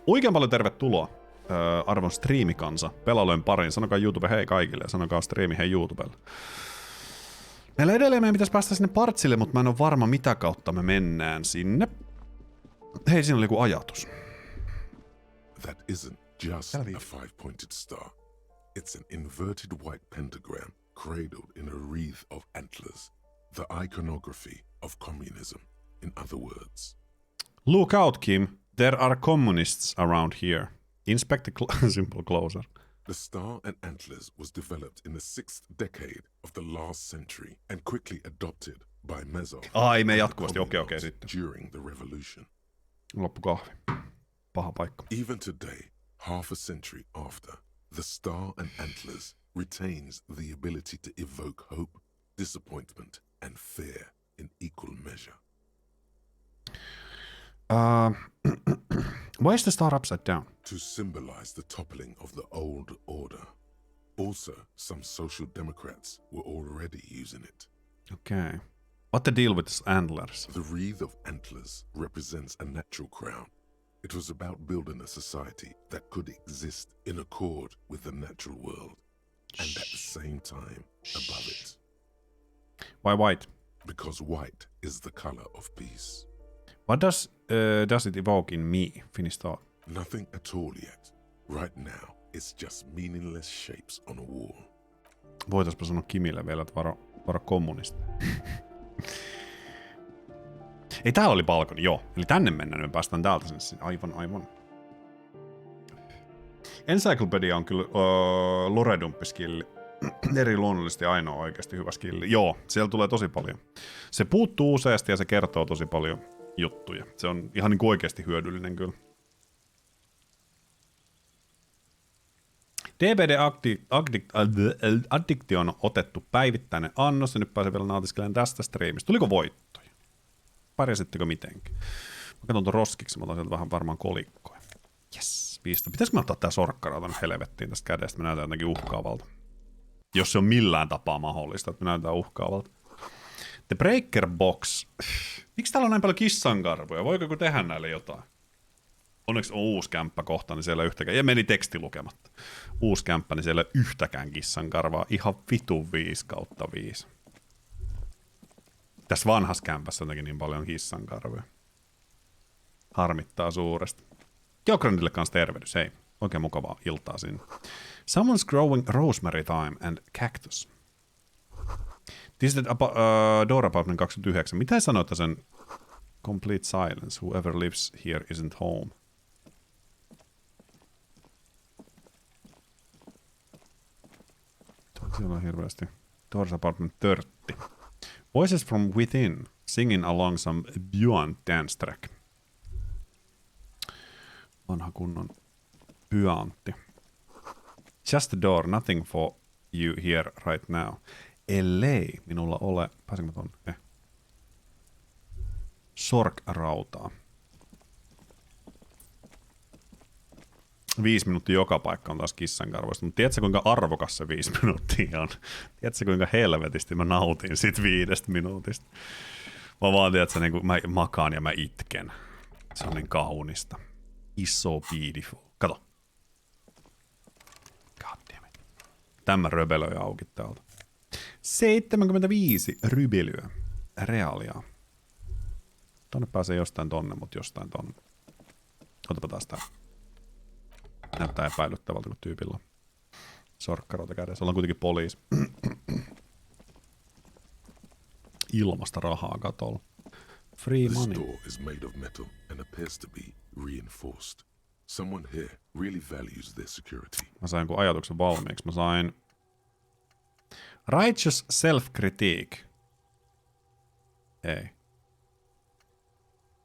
Oikein paljon tervetuloa arvon striimikansa Pelaloin pariin. Sanokaa YouTube hei kaikille ja sanokaa striimi hei YouTubelle. Meidän pitäisi päästä sinne partsille, mutta mä en ole varma mitä kautta me mennään sinne. Hei, siinä oli joku ajatus. That isn't just a five-pointed star. It's an inverted white pentagram cradled in a wreath of antlers. The iconography of communism, in other words. Look out, Kim. There are communists around here. Inspect the symbol closer. The star and antlers was developed in the 6th decade of the last century and quickly adopted by Mezzo. Ai, me jatkuvasti. Okei, sitten. During the revolution. Loppu kahvi. Paha paikka. Even today, half a century after, the star and antlers retains the ability to evoke hope, disappointment, and fear in equal measure. Why is the star upside down? To symbolize the toppling of the old order. Also, some social democrats were already using it. Okay. What the deal with the antlers? The wreath of antlers represents a natural crown. It was about building a society that could exist in accord with the natural world, and at the same time above it. Why white? Because white is the color of peace. What does it evoke in me, Finnish thought? Nothing at all yet. Right now, it's just meaningless shapes on a wall. Voitaispa sanoa Kimille vielä, että varo kommunista. Ei, täällä oli balkoni, joo. Eli tänne mennään, me päästään täältä sinne. Aivan. Encyclopedia on kyllä loredumppiskilli. Eri luonnollisesti ainoa oikeasti hyvä skilli. Joo, siellä tulee tosi paljon. Se puuttuu useasti ja se kertoo tosi paljon juttuja. Se on ihan niin kuin oikeasti hyödyllinen kyllä. DBD-addiktio on otettu päivittäinen annos ja nyt pääsee vielä nautiskelemaan tästä striimistä. Tuliko voittoja? Pärjäsittekö mitenkään? Mä katson tuon roskiksi, mä otan sieltä vähän varmaan kolikkoja. Jes, 5. Pitäisikö mä ottaa tää sorkkara tonne helvettiin tästä kädestä? Me näytään jotenkin uhkaavalta. Jos se on millään tapaa mahdollista, että me näytetään uhkaavalta. The Breaker Box. Miksi täällä on näin paljon kissankarvoja? Voiko joku tehdä näille jotain? Onneksi on uusi kämppä kohta, niin siellä yhtäkään. Ja meni teksti lukematta. Uusi kämppä, niin siellä ei yhtäkään kissankarvaa. Ihan vitun 5/5. Tässä vanhassa kämpässä on jotenkin niin paljon kissankarvoja. Harmittaa suuresti. Geograndille kanssa tervehdys, hei. Oikein mukavaa iltaa sinne. Someone's growing rosemary thyme and cactus. This is Door Apartment 29. Mitä sanoit sen complete silence? Whoever lives here isn't home. Siellä on hirveästi. Door Apartment 30. Voices from within singing along some Björn dance track. Vanha kunnon Björnti. Just a door, nothing for you here right now. Ellei minulla ole, pääsenkö mä tonne? Sork-rautaa. 5 minuuttia joka paikka on taas kissankarvoista, mutta tiedätkö kuinka arvokas se 5 minuuttia on? Tiedätkö kuinka helvetisti mä nautin siitä 5 minuutista? Mä vaan tiedätkö, niin kuin mä makaan ja mä itken. Se on niin kaunista. It's so beautiful. Kato. God damn it. Tämä röbelöi auki täältä. 75 rybelyä. Reaalia. Tonne pääsee jostain tonne, mutta jostain tonne. Otapa taas tää. Näyttää epäilyttävältä, kun tyypillä on sorkkaroita kädessä. Ollaan kuitenkin poliisi. Ilmasta rahaa katolla. Free money. This door is made of metal and appears to be reinforced. Someone here really values their security. Mä sain kun ajatuksen valmiiksi. Mä sain righteous self-critique. Ei.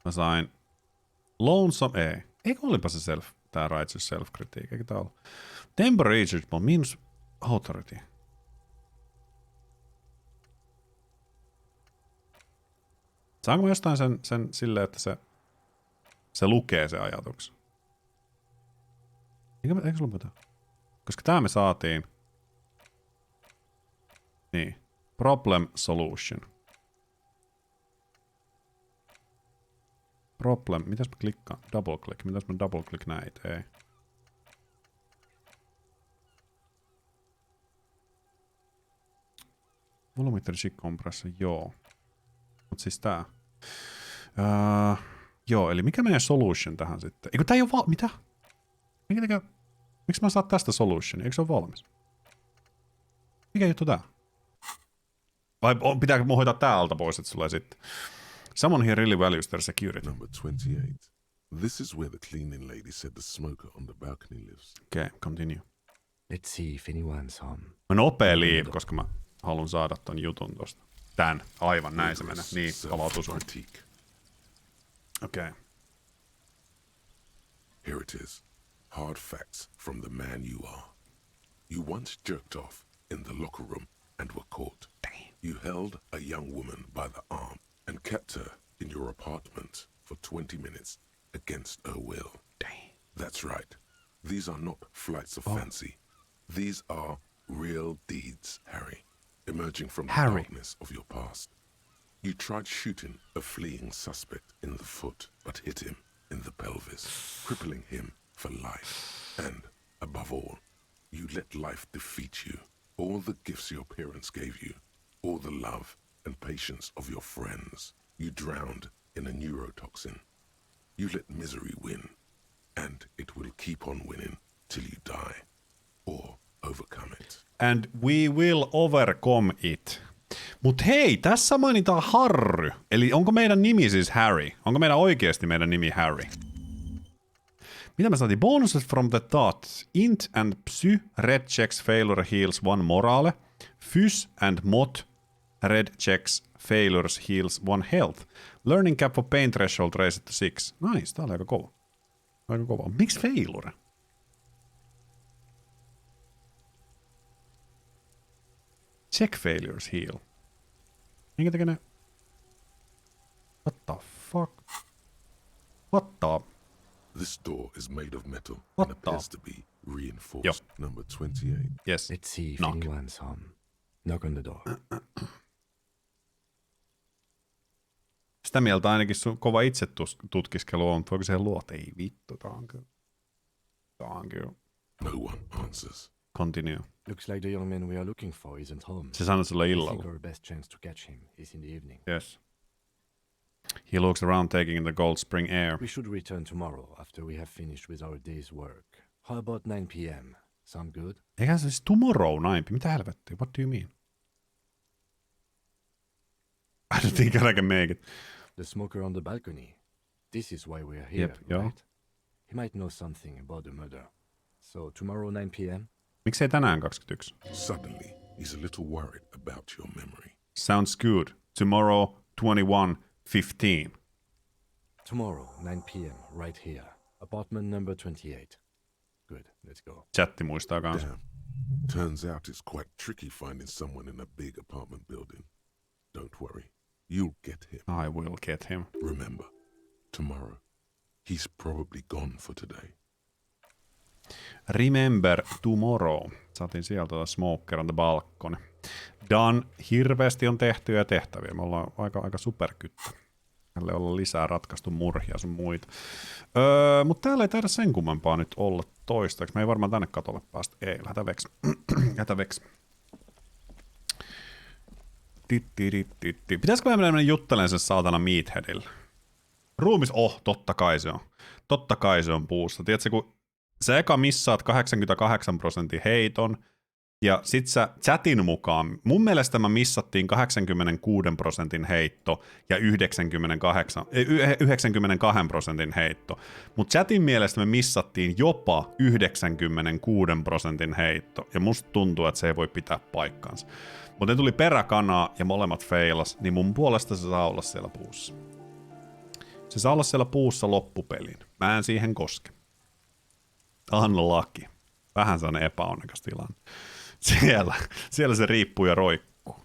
Mä sain lonesome. Ei. Eikö olipa se tää righteous self-critique? Eikö tää ole? Temporary reachable minus authority. Saanko mä jostain sen silleen, että se lukee se ajatuksen? Eikö sulla mitään? Koska tää me saatiin. Niin. Problem solution. Problem. Mitäs mä klikkaan? Double click. Mitäs mä double click näitä? Ei. Volumeter jig compressor, joo. Mut siis tää. Joo, eli mikä meidän solution tähän sitten? Eikö tää ei oo mitä? Miksi mä saan tästä solution? Eikö se oo valmis? Mikä juttu tää? Vai pitääkö mun hoitaa tää alta pois, että sulle sitten? Someone here really values their security. Number 28. This is where the cleaning lady said the smoker on the balcony lives. Okay, continue. Let's see if anyone's home. Mä nopea leave, koska mä haluan saada ton jutun tosta. Tän. Aivan näin se menee. Niin, avautuu sun. Okay. Here it is. Hard facts from the man you are. You once jerked off in the locker room and were caught. Damn. You held a young woman by the arm and kept her in your apartment for 20 minutes against her will. Damn. That's right. These are not flights of fancy. These are real deeds, Harry, emerging from the darkness of your past. You tried shooting a fleeing suspect in the foot, but hit him in the pelvis, crippling him for life. And, above all, you let life defeat you. All the gifts your parents gave you, all the love and patience of your friends, you drowned in a neurotoxin. You let misery win, and it will keep on winning till you die, or overcome it. And we will overcome it. Mut hei, tässä mainitaan Harry. Eli onko meidän nimi siis Harry? Onko meidän oikeasti meidän nimi Harry? Mitä me saatiin? Bonuses from the thoughts. Int and psy, red checks, failure heals one morale. Fys and mot, red checks, failures heals one health. Learning cap for pain threshold raised to 6. Nice, tää oli aika kova. Aika kova. Miksi failure? Check failures heal. Minkä takia ne... What the fuck? What the... This door is made of metal What and the- appears to be reinforced. Yep. Number 28. Yes. Let's see if Knock. anyone's home. Knock on the door. Sitä mieltä ainakin sun kova itse tutkiskelu on, mutta voiko siihen luota? Ei vittu, tää on kyllä. Tää on kyllä. No one answers. Continue. Looks like the young man we are looking for isn't home. Se sanoi sulle I think illalla. our best chance to catch him is in the evening. Yes. He looks around taking the cold spring air. We should return tomorrow after we have finished with our day's work. How about 9 p.m.? Sound good? Eikä se siis tomorrow naimpi. Mitä helvettiä? What do you mean? I don't think I can make it. The smoker on the balcony. This is why we are here, Yep, yeah. right? He might know something about the murder. So tomorrow 9 p.m.? Miksei tänään 21? Suddenly, he's a little worried about your memory. Sounds good. Tomorrow 21:15. Tomorrow 9 p.m. right here. Apartment number 28. Good, let's go. Chatti muistaa kanssa. Damn. Turns out it's quite tricky finding someone in a big apartment building. Don't worry. You'll get him. I will get him. Remember, tomorrow, he's probably gone for today. Remember tomorrow. Saatiin sieltä smoker on the balcony. Done. Hirveästi on tehtyjä tehtäviä. Me ollaan aika superkyttä. Tälle olla lisää ratkaistu murhia sun muita. Mutta täällä ei taida sen kummempaa nyt olla toistaiseksi. Me ei varmaan tänne katolle päästä. Ei, lähdetään veksi. Lähdetään veksi. Pitäisikö mä mennä juttelemaan sen saatana meatheadille? Ruumis, totta kai se on. Totta kai se on puussa. Tiedätkö, kun sä eka missaat 88% heiton, ja sit sä chatin mukaan, mun mielestä mä missattiin 86% heitto ja 92% heitto. Mut chatin mielestä me missattiin jopa 96% heitto, ja musta tuntuu, että se ei voi pitää paikkaansa. Mutta ne tuli peräkanaa ja molemmat feilas, niin mun puolesta se saa olla siellä puussa. Se saa olla siellä puussa loppupelin. Mä en siihen koske. Unlucky. Vähän sellainen epäonnekas tilanne. Siellä se riippuu ja roikkuu.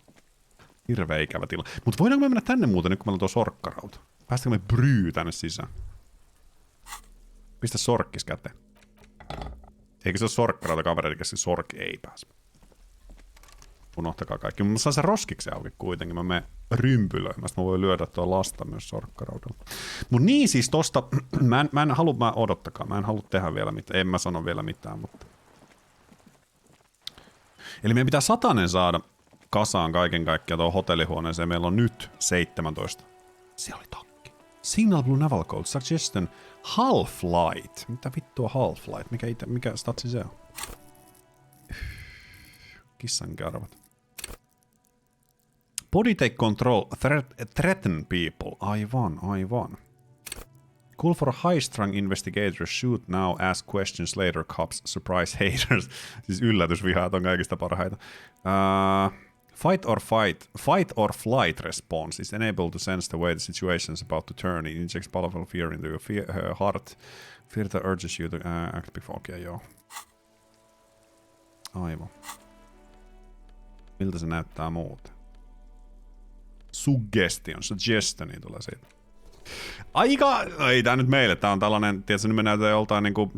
Hirveä ikävä tilanne. Mutta voidaanko me mennä tänne muuten, nyt kun meillä on tuo sorkkarauta? Päästäänkö me bryy tänne sisään? Pistä sorkkis käteen. Eikö se ole sorkkarauta kavereiden kesken? Sorkki ei pääse. Unohtakaa kaikki. Mä saan sen roskiksi auki kuitenkin. Mä rympylöimästä. Mä voin lyödä tuo lasta myös sorkkaraudalla. Mut niin siis tosta, mä en halua tehdä vielä mitään. En mä sano vielä mitään, mutta... Eli meidän pitää 100 saada kasaan kaiken kaikkiaan tuohon hotellihuoneeseen. Meillä on nyt 17. Siellä oli takki. Signal Blue Naval Code. Suggestion. Half-Light. Mitä vittua Half-Light? Mikä statsi se on? Kissankarvat. Body take control. Threaten people. Aivan. Call for high-strung investigators. Shoot now. Ask questions later. Cops. Surprise haters. Siis yllätysvihaat on kaikista parhaita. Fight or flight response is enabled to sense the way the situation is about to turn. It injects powerful fear into your heart. Fear that urges you to act before. Okei, joo. Aivan. Miltä se näyttää muuten? Suggestioni tulee siitä. Aika! Ei tää nyt meille, tää on tällainen, tiedätkö, nyt me näytetään joltain niinku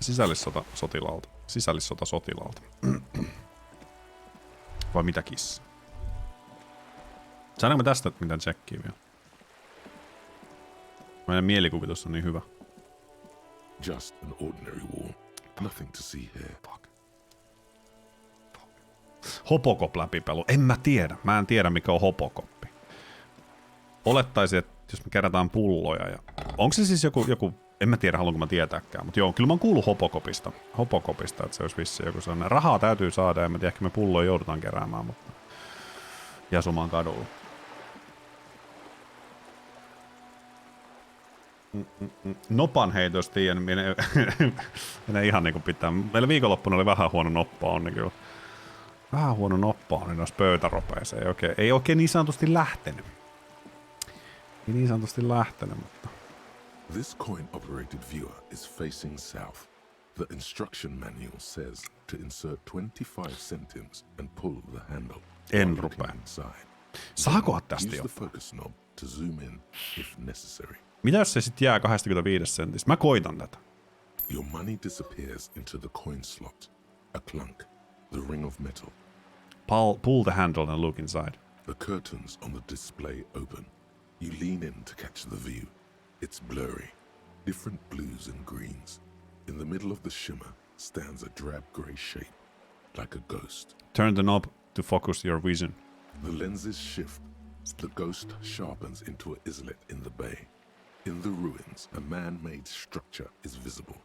sisällissotasotilaalta. Vai mitä kissa? Saadaanko me tästä mitään tsekkiä vielä? Meidän mielikuvitus on niin hyvä. Just an ordinary wall. Nothing to see here. Fuck. Hopokop läpipelu. En mä tiedä. Mä en tiedä mikä on hopokoppi. Olettaisin, että jos me kerätään pulloja ja... Onko se siis joku... En mä tiedä, haluanko mä tietääkään. Mutta joo, kyllä mä oon kuullut hopokopista. Että se olisi vissiin joku sellainen. Rahaa täytyy saada ja mä tiedän, ehkä me pulloja joudutaan keräämään, mutta... Jasumaan kadulla. Nopan heitosta tiedän, menee ihan niinku pitää. Meillä viikonloppuna oli vähän huono noppa onni kyllä. Vähän huono noppa onni noissa pöytäropeissa. Ei oikein niin sanotusti lähtenyt. Mutta... This coin-operated viewer is facing south. The instruction manual says to insert 25 centimes and pull the handle. En rupea. Saako tästä jo? Use the focus knob to zoom in if necessary. Mitä jos se sit jää 25 sentistä? Mä koitan tätä. Your money disappears into the coin slot. A clunk. The ring of metal. Pull the handle and look inside. The curtains on the display open. You lean in to catch the view. It's blurry. Different blues and greens. In the middle of the shimmer stands a drab grey shape, like a ghost. Turn the knob to focus your vision. The lenses shift. The ghost sharpens into an islet in the bay. In the ruins, a man-made structure is visible.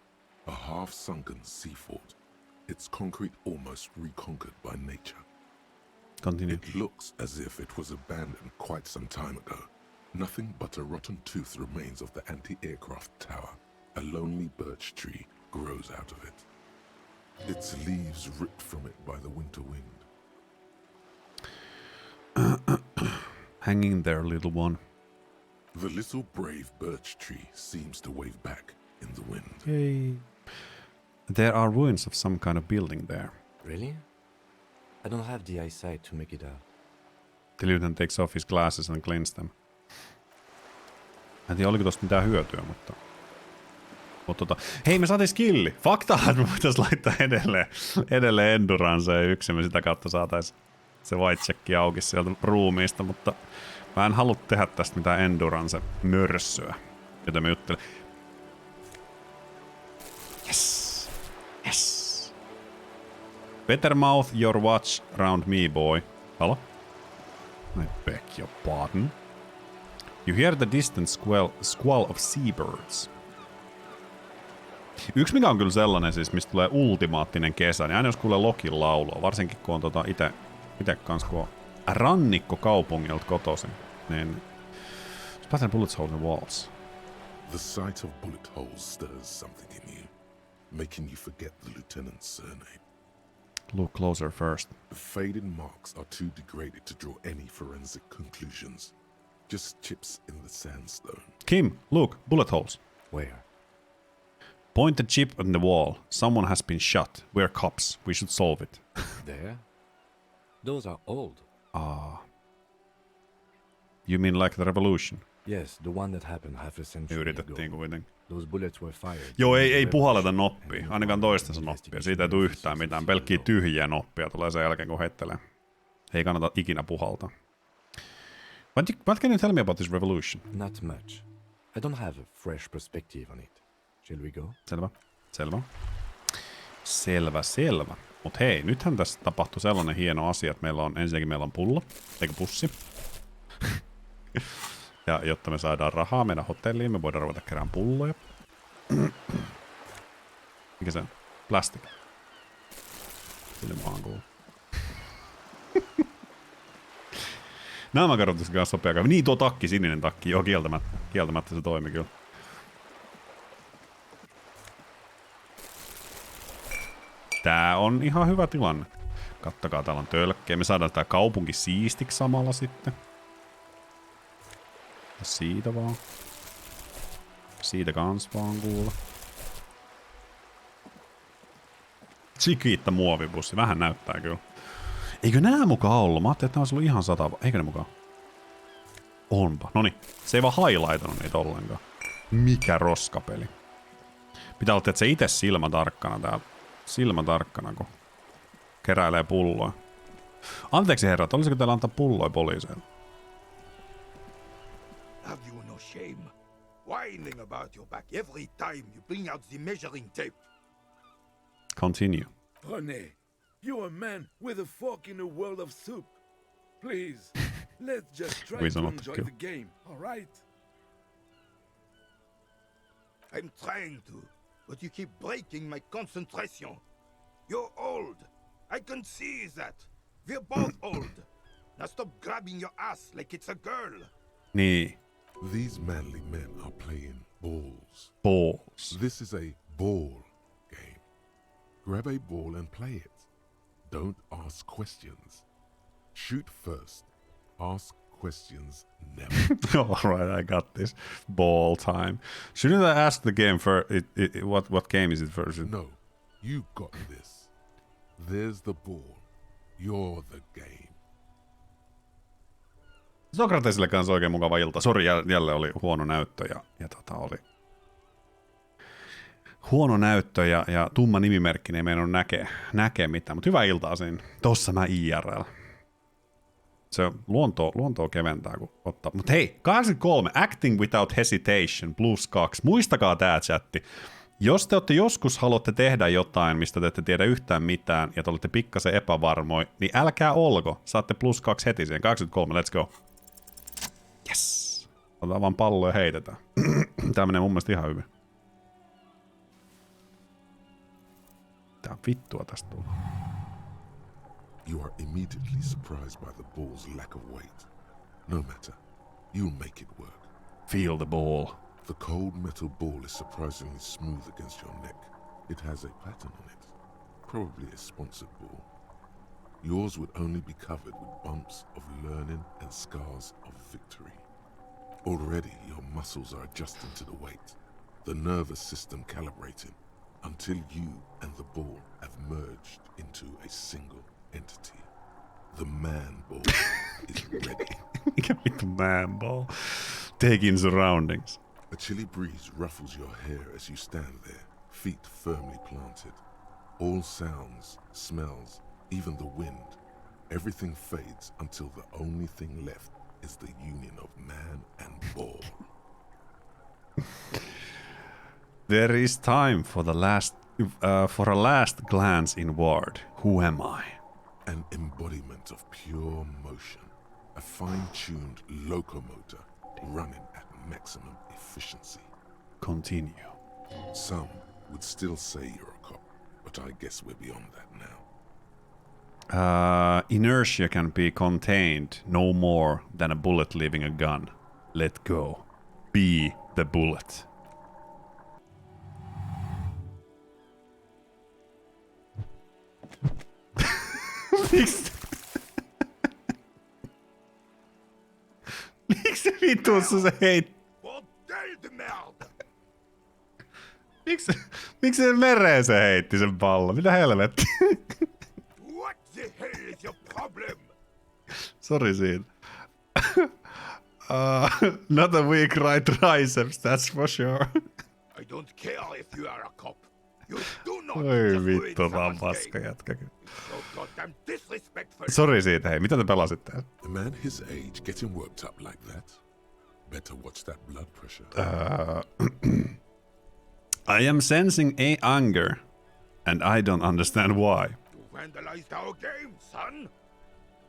A half-sunken sea fort. Its concrete almost reconquered by nature. Continue. It looks as if it was abandoned quite some time ago. Nothing but a rotten tooth remains of the anti-aircraft tower. A lonely birch tree grows out of it. Its leaves ripped from it by the winter wind. Hanging there, little one. The little brave birch tree seems to wave back in the wind. Yay. There are ruins of some kind of building there. Really? I don't have the eyesight to make it out. The lieutenant takes off his glasses and cleans them. En tiedä, oliko tosta mitään hyötyä, mutta hei, me saatiin skilli. Fakta, että me voitais laittaa edelleen Enduranceen yksi, me sitä kautta saatais se white check auki sieltä ruumiista, mutta mä en halua tehdä tästä mitään Endurance-mörssyä, joten mä juttelen. Yes. Better mouth your watch round me, boy. Hello? I beg your pardon. You hear the distant squall of seabirds. Yksi mikä on kyllä sellainen siis, mistä tulee ultimaattinen kesä, niin aina jos kuulee Lokin laulua, varsinkin kun on ite kans kun on rannikkokaupungilta kotoisin, niin spatter bullets hole in the walls. The sight of bullet holes stirs something in you, making you forget the lieutenant's surname. Look closer first. The faded marks are too degraded to draw any forensic conclusions. Just chips in the sandstone. Kim, look, bullet holes. Where? Point the chip on the wall. Someone has been shot. We're cops. We should solve it. There? Those are old. You mean like the revolution? Yes, the one that happened half a century Yritettiin ago. kuitenkin. Those bullets were fired. Joo, ei puhalleta noppia. Ainakaan toistensa noppia. Siitä ei tule yhtään mitään. Pelkkiä tyhjiä noppia tulee sen jälkeen, kun heittelee. Ei kannata ikinä puhaltaa. What can you tell me about this revolution? Not much. I don't have a fresh perspective on it. Shall we go? Selvä. Mut hei, nythän tässä tapahtui sellainen hieno asia, että ensinnäkin meillä on pullo, eikä pussi. Ja jotta me saadaan rahaa meidän hotelliin, me voidaan ruveta kerään pulloja. Mikä se on? Plastic. Sille vaan kuuluu. Naamakarvoituksen kanssa sopii aika. Niin tuo takki, sininen takki. Joo, kieltämättä se toimi kyllä. Tää on ihan hyvä tilanne. Kattakaa, täällä on tölkkejä. Me saadaan tää kaupunki siistiksi samalla sitten. Ja siitä vaan. Siitä kans vaan kuule. Chikiitta muovibussi. Vähän näyttää kyllä. Eikö nää mukaan ollut? Mä ajattelin, että nää olisi ollut ihan 100. Eikö ne mukaan? Onpa. Noniin. Se ei vaan highlightanut niitä ollenkaan. Mikä roskapeli. Pitää olla, että se itse silmätarkkana täällä. Silmätarkkana, kun keräilee pulloa. Anteeksi herrat, olisiko teillä antaa pulloja poliiseille? Have you no shame? Whining about your back every time you bring out the measuring tape. Continue. René, you're a man with a fork in a world of soup. Please, let's just try to enjoy the game, all right? I'm trying to, but you keep breaking my concentration. You're old. I can see that. We're both old. Now stop grabbing your ass like it's a girl. Niin. These manly men are playing balls. Balls. This is a ball game. Grab a ball and play it. Don't ask questions. Shoot first. Ask questions never. Alright, I got this. Ball time. Shouldn't I ask the game for what game is it first? No, you got this. There's the ball. You're the game. Sokratesille kanssa oikein mukava ilta. Sori, jälleen oli huono näyttö oli huono näyttö ja tumma nimimerkki, niin ei meinannut näkee mitään, mutta hyvää iltaa siinä. Tossa mä IRL. Se luontoa keventää, kun ottaa. Mutta hei, 83, Acting Without Hesitation, +2. Muistakaa tää chatti. Jos te haluatte tehdä jotain, mistä te ette tiedä yhtään mitään, ja te olette pikkasen epävarmoja, niin älkää olko. Saatte +2 heti siihen. 83, let's go. Yes. Otetaan vaan pallo ja heitetään. Tää menee mun mielestä ihan hyvin. Tää vittua tästä tulee. You are immediately surprised by the ball's lack of weight. No matter, you'll make it work. Feel the ball. The cold metal ball is surprisingly smooth against your neck. It has a pattern on it. Probably a sponsored ball. Yours would only be covered with bumps of learning and scars of victory. Already your muscles are adjusting to the weight, the nervous system calibrating, until you and the ball have merged into a single entity. The man ball is ready. Mikä vittu man ball? Take in surroundings. A chilly breeze ruffles your hair as you stand there, feet firmly planted. All sounds, smells, even the wind, everything fades until the only thing left is the union of man and ball. There is time for a last glance inward. Who am I? An embodiment of pure motion, a fine-tuned locomotor running at maximum efficiency. Continue. Some would still say you're a cop, but I guess we're beyond that now. Inertia can be contained no more than a bullet leaving a gun. Let go. Be the bullet. Miksi vitussa se heitti? Bordel de merde! Miksi se mereen se heitti sen pallon? Mitä helvettiä? What the hell is your problem? Sori siitä. Not a weak right triceps, that's for sure. I don't care if you are a cop. You do not Oi just ruin vittu, tää on someone's paska game. jätkä. It's so goddamn disrespectful. Sori siitä, hei. Mitä te pelasitte? A man his age getting worked up like that? Better watch that blood pressure. I am sensing anger, and I don't understand why. You vandalized our game, son.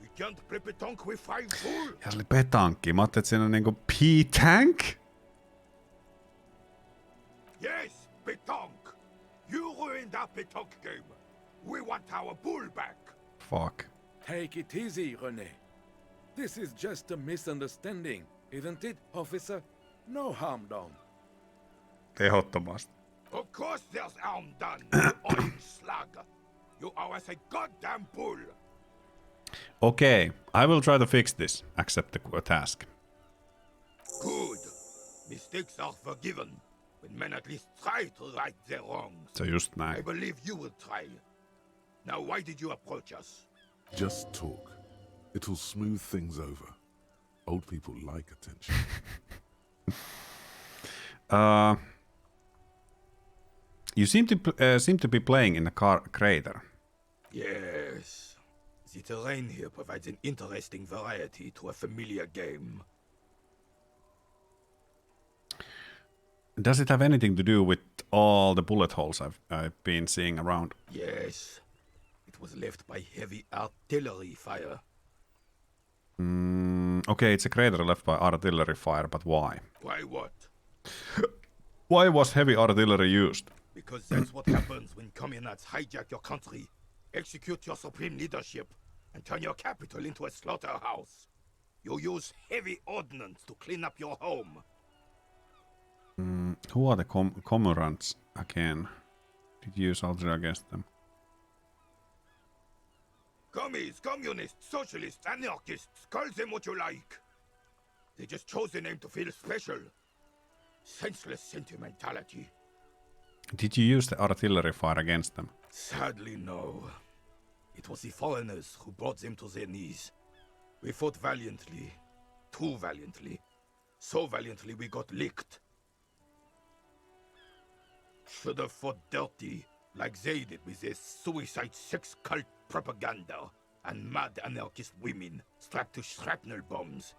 We can't play petanque with 5 fools. Ja se oli Petankki. Mä ajattelin, että siinä on niinku Petank. Yes, petanque. You ruined our petanque game. We want our bull back. Fuck. Take it easy, René. This is just a misunderstanding, isn't it, officer? No harm done. Ehdottomasti. Of course there's harm done, you oil slug. You owe us a goddamn bull. Okay, I will try to fix this. Accept the task. Good. Mistakes are forgiven when men at least try to right their wrongs. Se on just I näin. believe you will try. Now why did you approach us? Just talk. It'll smooth things over. Old people like attention. You seem to be playing in a crater. Yes. The terrain here provides an interesting variety to a familiar game. Does it have anything to do with all the bullet holes I've been seeing around? Yes. It was left by heavy artillery fire. Okay, it's a crater left by artillery fire, but why? Why what? Why was heavy artillery used? Because that's what happens when communists hijack your country, execute your supreme leadership, and turn your capital into a slaughterhouse. You use heavy ordnance to clean up your home. Who are the comrades again? Did you use artillery against them? Commies, communists, socialists, anarchists, call them what you like. They just chose a name to feel special. Senseless sentimentality. Did you use the artillery fire against them? Sadly, no. It was the foreigners who brought them to their knees. We fought valiantly. Too valiantly. So valiantly we got licked. Should have fought dirty, like they did with their suicide sex cult propaganda and mad anarchist women strapped to shrapnel bombs.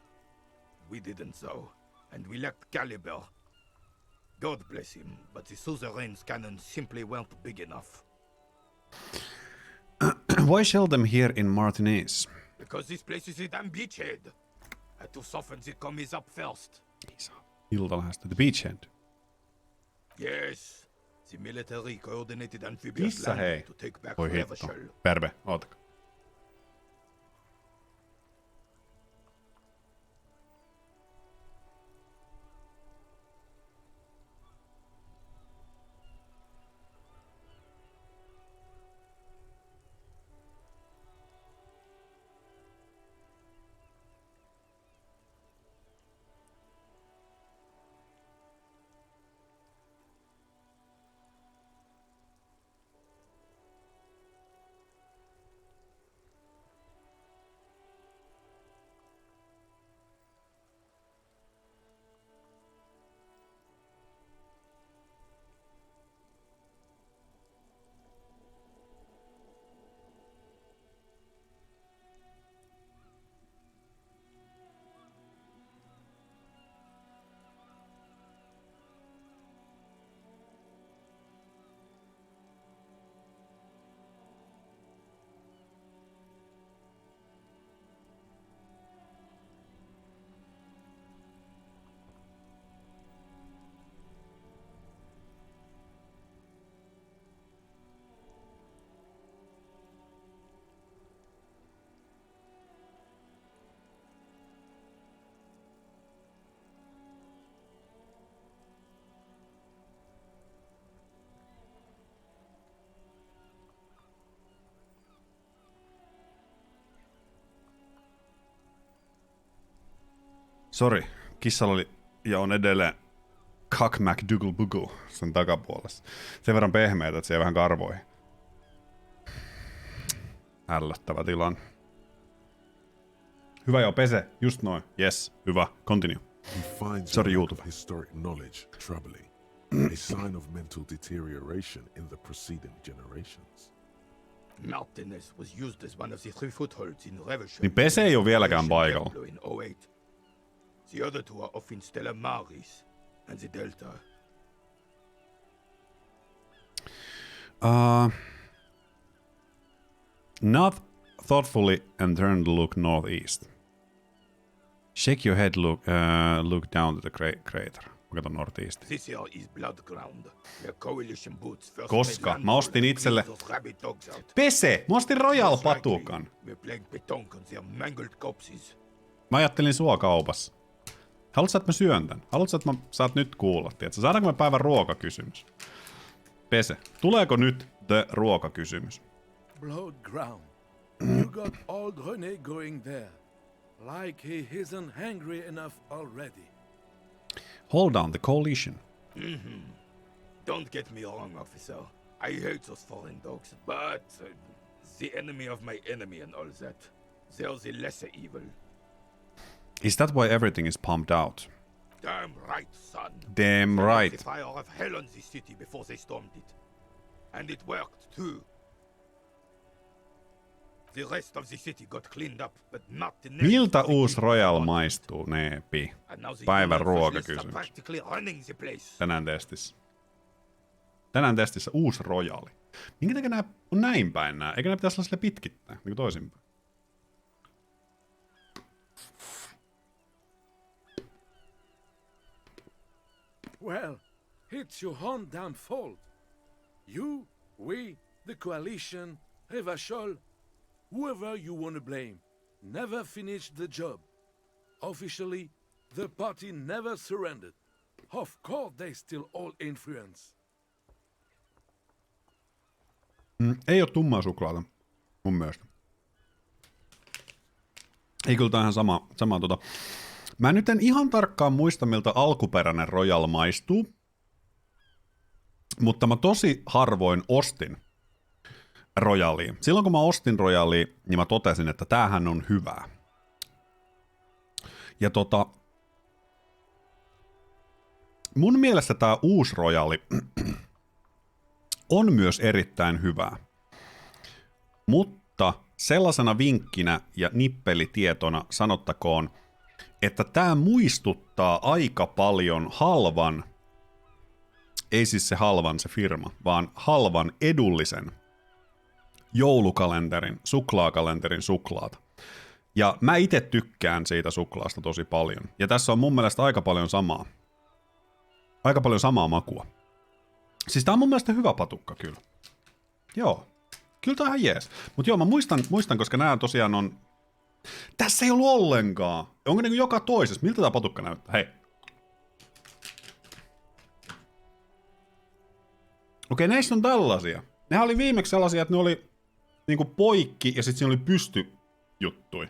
We didn't though, and we lacked caliber. God bless him, but the suzerain's cannons simply weren't big enough. Why shell them here in Martinez? Because this place is a damn beachhead. Had to soften the commies up first. Ilta lähestyy. The beachhead. Yes, the military coordinated amphibious Missä hei? landing to take back Voi Forever hitto. Shell. Perve, ootako? Sori, kissalla oli ja on edelleen Kak McDougal sen takapuolessa. Sen verran pehmeitä, että se ei vähän karvoihin. Ällöttävä tilanne. Hyvä joo, pese. Just noin. Yes, hyvä. Continue. He finds Sorry, the lack YouTube. of historic knowledge troubling. a sign of mental deterioration in the preceding generations. Martinez was used as one of the 3 footholds in Revolution. Niin Pese ei ole vieläkään paikalla. In 08. The other 2 are off in Stella Maris and the Delta. Not thoughtfully and turn to look northeast. Shake your head, look down to the crater. Mä katon northeast. This here is blood ground. Where coalition boots first Koska mä ostin itselle... Pese! Mä ostin Royal Patukan. We're playing Petankin, their mangled corpses. Mä ajattelin sua kaupassa. Haluatko, että mä syön tän? Haluatko, että saat nyt kuulla? Tiedätkö? Saadaanko me päivän ruokakysymys? Pese, tuleeko nyt the ruokakysymys? Blood ground. You got old René going there. Like he isn't hungry enough already. Hold on, the coalition. Don't get me wrong, officer. I hate those foreign dogs, but the enemy of my enemy and all that. They're the lesser evil. Is that why everything is pumped out? Damn right, son. Damn They right. lit the fire of hell on the city before they stormed it. And it worked, too. The rest of the city got cleaned up, but not the next. Miltä uusi Royal maistuu, Neepi? And now the Päivän human fascists are ruokakysymys. practically running the place. Tänään testissä. Tänään testissä uusi Royali. Minkä takia nää on näin päin nää? Eikö nää pitäisi olla sille pitkittää, niin kuin toisinpäin? Well, it's your own damn fault. You, we, the coalition, Revachol, whoever you want to blame, never finished the job. Officially, the party never surrendered. Of course, they still all influence. Ei oo tummaa suklaata, mun mielestä. Ei kyllä tää ihan sama Mä nyt en ihan tarkkaan muista, miltä alkuperäinen Royal maistuu. Mutta mä tosi harvoin ostin Royalia. Silloin kun mä ostin Royalia, niin mä totesin, että tämähän on hyvää. Ja mun mielestä tää uusi Royali on myös erittäin hyvää. Mutta sellaisena vinkkinä ja nippelitietona sanottakoon, että tää muistuttaa aika paljon halvan, ei siis se halvan se firma, vaan halvan edullisen joulukalenterin, suklaakalenterin suklaata. Ja mä itse tykkään siitä suklaasta tosi paljon. Ja tässä on mun mielestä aika paljon samaa makua. Siis tää on mun mielestä hyvä patukka kyllä. Joo. Kyllä tää on ihan jees. Mut joo, mä muistan, koska nää tosiaan on... Tässä ei ollut ollenkaan. Onko niinku joka toisessa? Miltä tää patukka näyttää? Hei. Okei, näissä on tällaisia. Nehän oli viimeksi sellaisia, että ne oli niinku poikki ja sit siinä oli pystyjuttui.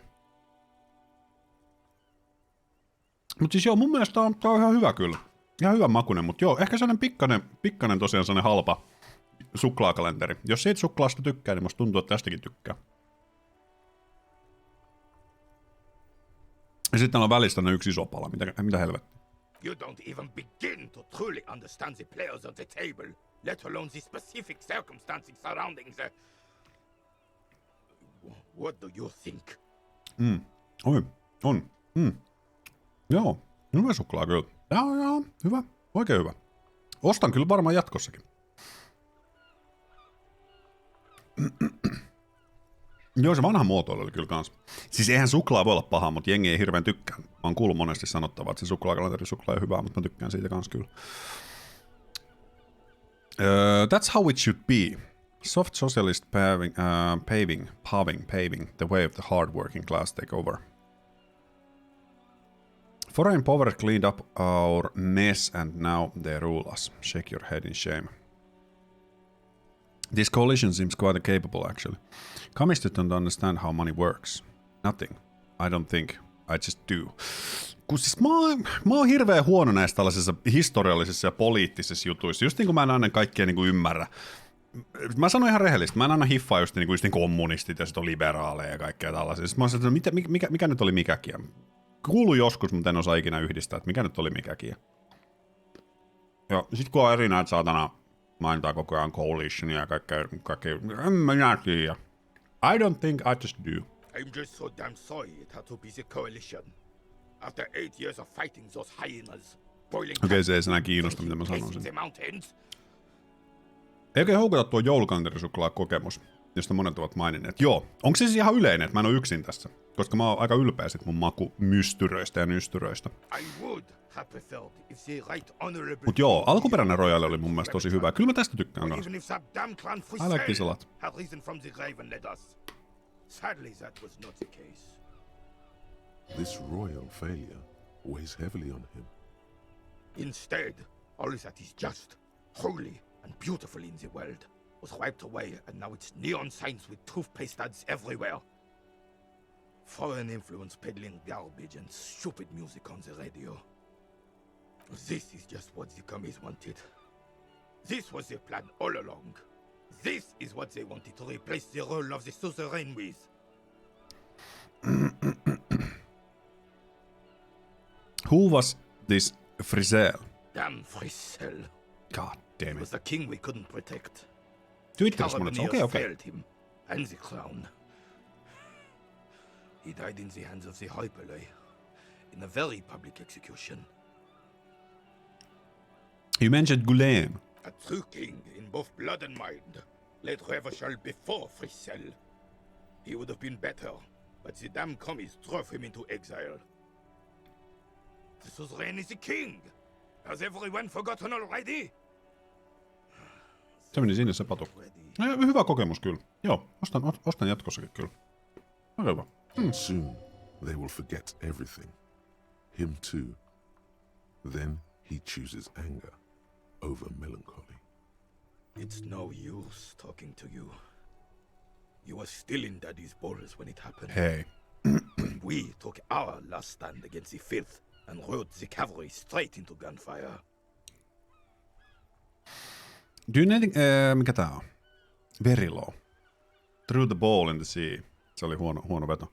Mut siis joo, mun mielestä tää on ihan hyvä kyllä. Ihan hyvä makunen, mut joo, ehkä sellainen pikkanen tosiaan sellainen halpa suklaakalenteri. Jos siitä suklaasta tykkää, niin musta tuntuu, että tästäkin tykkää. Ja sitten on välistä yksi iso pala. Mitä helvettiä? You don't even begin to truly understand the players on the table, let alone the specific circumstances surrounding the... What do you think? On. Joo, hyvä suklaa kyllä. Joo, hyvä. Oikein hyvä. Ostan kyllä varmaan jatkossakin. Joo, se vanha muotoilu oli kyllä kans. Siis eihän suklaa voi olla paha, mutta jengi ei hirveän tykkää. Mä oon kuullut monesti sanottavaa, että se suklaakalenteri suklaa on hyvää, mutta mä tykkään siitä kans kyllä. That's how it should be. Soft socialist paving the way of the hard-working class take over. Foreign power cleaned up our mess and now they rule us. Shake your head in shame. This coalition seems quite capable, actually. Communists don't understand how money works. Nothing. I don't think. I just do. Kun siis mä oon hirveän huono näissä tällaisissa historiallisissa ja poliittisissa jutuissa. Just niin kuin mä en aina kaikkea niin kuin ymmärrä. Mä sanon ihan rehellisesti. Mä en aina hiffaa just niin kommunistit ja sit on liberaaleja ja kaikkea tällaisia. Sitten mä oon sanonut, että mikä nyt oli mikäkin. Kuului joskus, mutta en osaa ikinä yhdistää, että mikä nyt oli mikäkin. Ja sit kun on eri näitä saatana mainitaan koko ajan coalitionia ja kaikkea, en minä tiedä. I don't think I just do. I'm just so damn sorry it had to be the coalition. After 8 years of fighting those hyenas, boiling Okei, se ei enää kiinnosta, mitä mä pacing sanoisin. the mountains. Eikö houkuta tuo joulukalenterisuklaa-kokemus, josta monet ovat maininneet? Joo. Onko se siis ihan yleinen, että mä en ole yksin tässä? Koska mä oon aika ylpeä sit mun makumystyröistä ja nystyröistä. I would have preferred if the right honorable. Mut joo, alkuperäinen Royale oli mun mielestä tosi hyvä. Kyllä mä tästä tykkään kanssa. Even if that damn clan I like this a lot. had risen from the grave and led us. Sadly, that was not the case. This royal failure weighs heavily on him. Instead, all that is just, holy, and beautiful in the world was wiped away, and now it's neon signs with toothpaste ads everywhere. Foreign influence peddling garbage and stupid music on the radio. This is just what the commies wanted. This was their plan all along. This is what they wanted to replace the role of the suzerain with. Who was this Frizzell? Damn Frizzell. God damn It was it. the king we couldn't protect. Twitterissä monet sanoo, okei. failed him, and the crown. He died in the hands of the Hyperlay, in a very public execution. You mentioned Gulen. A true king in both blood and mind, led Revachol before Frizzell. He would have been better, but the damn commies drove him into exile. The suzerain is the king! Has everyone forgotten already? Se meni sinne se patu. Hyvä kokemus kyllä. Joo, ostan jatkossakin kyllä. Aika hyvä. Soon they will forget everything. Him too. Then he chooses anger over melancholy. It's no use talking to you. You were still in Daddy's balls when it happened. Hei. When we took our last stand against the filth and rode the cavalry straight into gunfire. Do you know, mikä tää on? Verilow. Threw the ball in the sea. Se oli huono veto.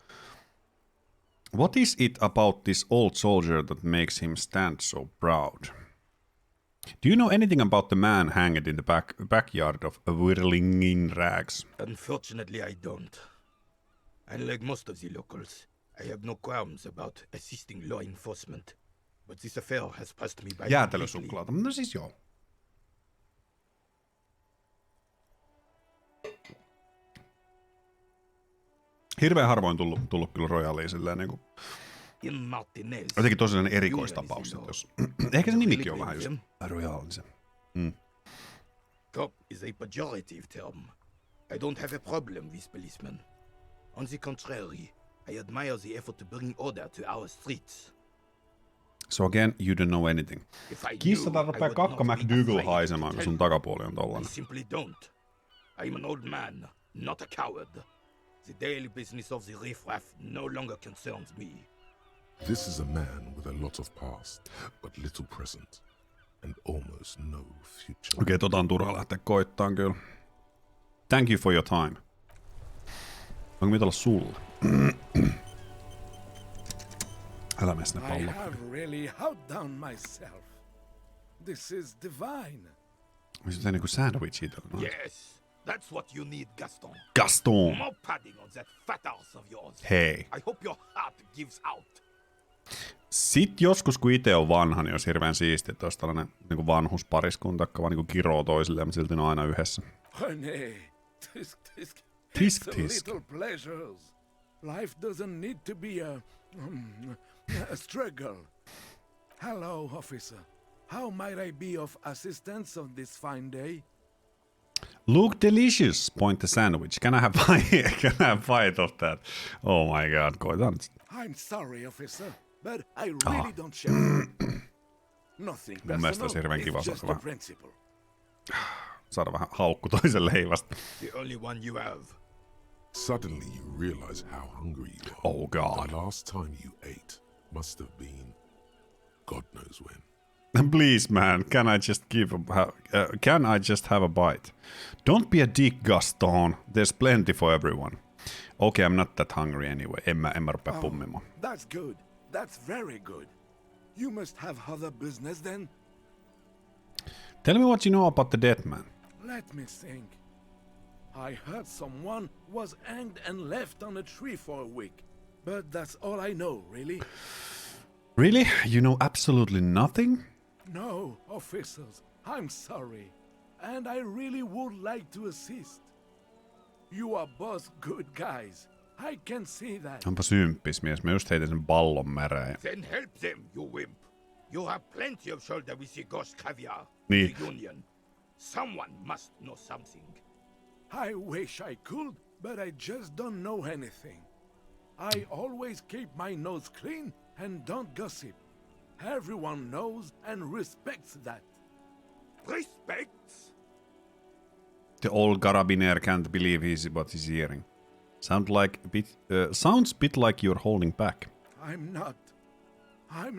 What is it about this old soldier that makes him stand so proud? Do you know anything about the man hanged in the backyard of whirling in rags? Unfortunately, I don't. Unlike most of the locals, I have no qualms about assisting law enforcement. But this affair has passed me by completely. Jäätelösuklaata. No siis joo. Hirveän harvoin tullut kyllä Royaliin silleen niinku. In Martinez. Jotenkin tosiaan erikoistapaus, että jos. Ehkä se nimikin on vähän just Royalin. Cop is a pejorative term. I don't have a problem with policemen. On the contrary, I admire the effort to bring order to our streets. So again, you don't know anything. Kissa rupeaa kakka McDougal haisemaan, kun sun takapuoli on I tollanen. simply don't. I'm an old man, not a coward. The daily business of the riffraff no longer concerns me. This is a man with a lot of past, but little present, and almost no future. Okei, on turha lähteä koittaan kyllä. Thank you for your time. Onko mitä olla sulle? Älä mene sinne I palloon. have really howled down myself. This is divine. Missä se niinku sandwich itsellä? No. Yes, that's what you need, Gaston. Gaston! More padding on that fat arse of yours. Hei. I hope your heart gives out. Sitten joskus, kun itse on vanha, niin olisi hirveän siistiä, että olisi tällainen niin vanhuspariskunta, joka vaan niin kiroo toisilleen, mutta silti ne on aina yhdessä. Honey, tisk. Tisk, It's a tisk. little pleasures. Life doesn't need to be a struggle. Hello, officer. How might I be of assistance on this fine day? Look delicious, point the sandwich. Can I have bite of that? Oh my god, koitaan nyt. I'm sorry, officer, but I really don't share. Nothing Mun mielestä olisi hirveän kiva it's just saada a vähän, principle. saada vähän haukku toisen leivasta. The only one you have. Suddenly you realize how hungry you are. Oh god. The last time you ate must have been God knows when. Please, man, can I just have a bite? Don't be a dick, Gaston. There's plenty for everyone. Okay, I'm not that hungry anyway. En mä rupea pummimaan. That's good. That's very good. You must have other business then? Tell me what you know about the dead man. Let me think. I heard someone was hanged and left on a tree for a week. But that's all I know, really. Really? You know absolutely nothing? No, officers, I'm sorry. And I really would like to assist. You are both good guys. I can see that. Onpa symppis mies. Mä just heitin sen pallon märään. Then help them, you wimp. You have plenty of shoulder with your ghost caviar. Niin. The Union. Someone must know something. I wish I could, but I just don't know anything. I always keep my nose clean and don't gossip. Everyone knows and respects that. Respects? The old carabiner can't believe what he's hearing. Sounds bit like you're holding back. I'm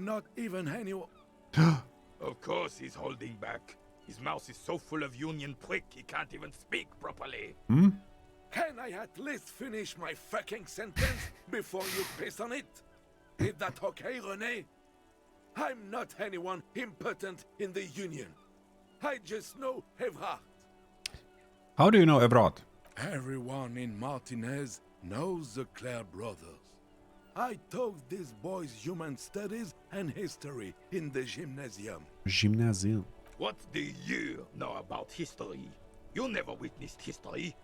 not even anyone. Of course he's holding back. His mouth is so full of Union prick he can't even speak properly. Hmm? Can I at least finish my fucking sentence before you piss on it? Is that okay, René? I'm not anyone important in the Union. I just know Evrard. How do you know Evrard? Everyone in Martinez knows the Clare brothers. I taught these boys human studies and history in the gymnasium. Gymnasium. What do you know about history? You never witnessed history.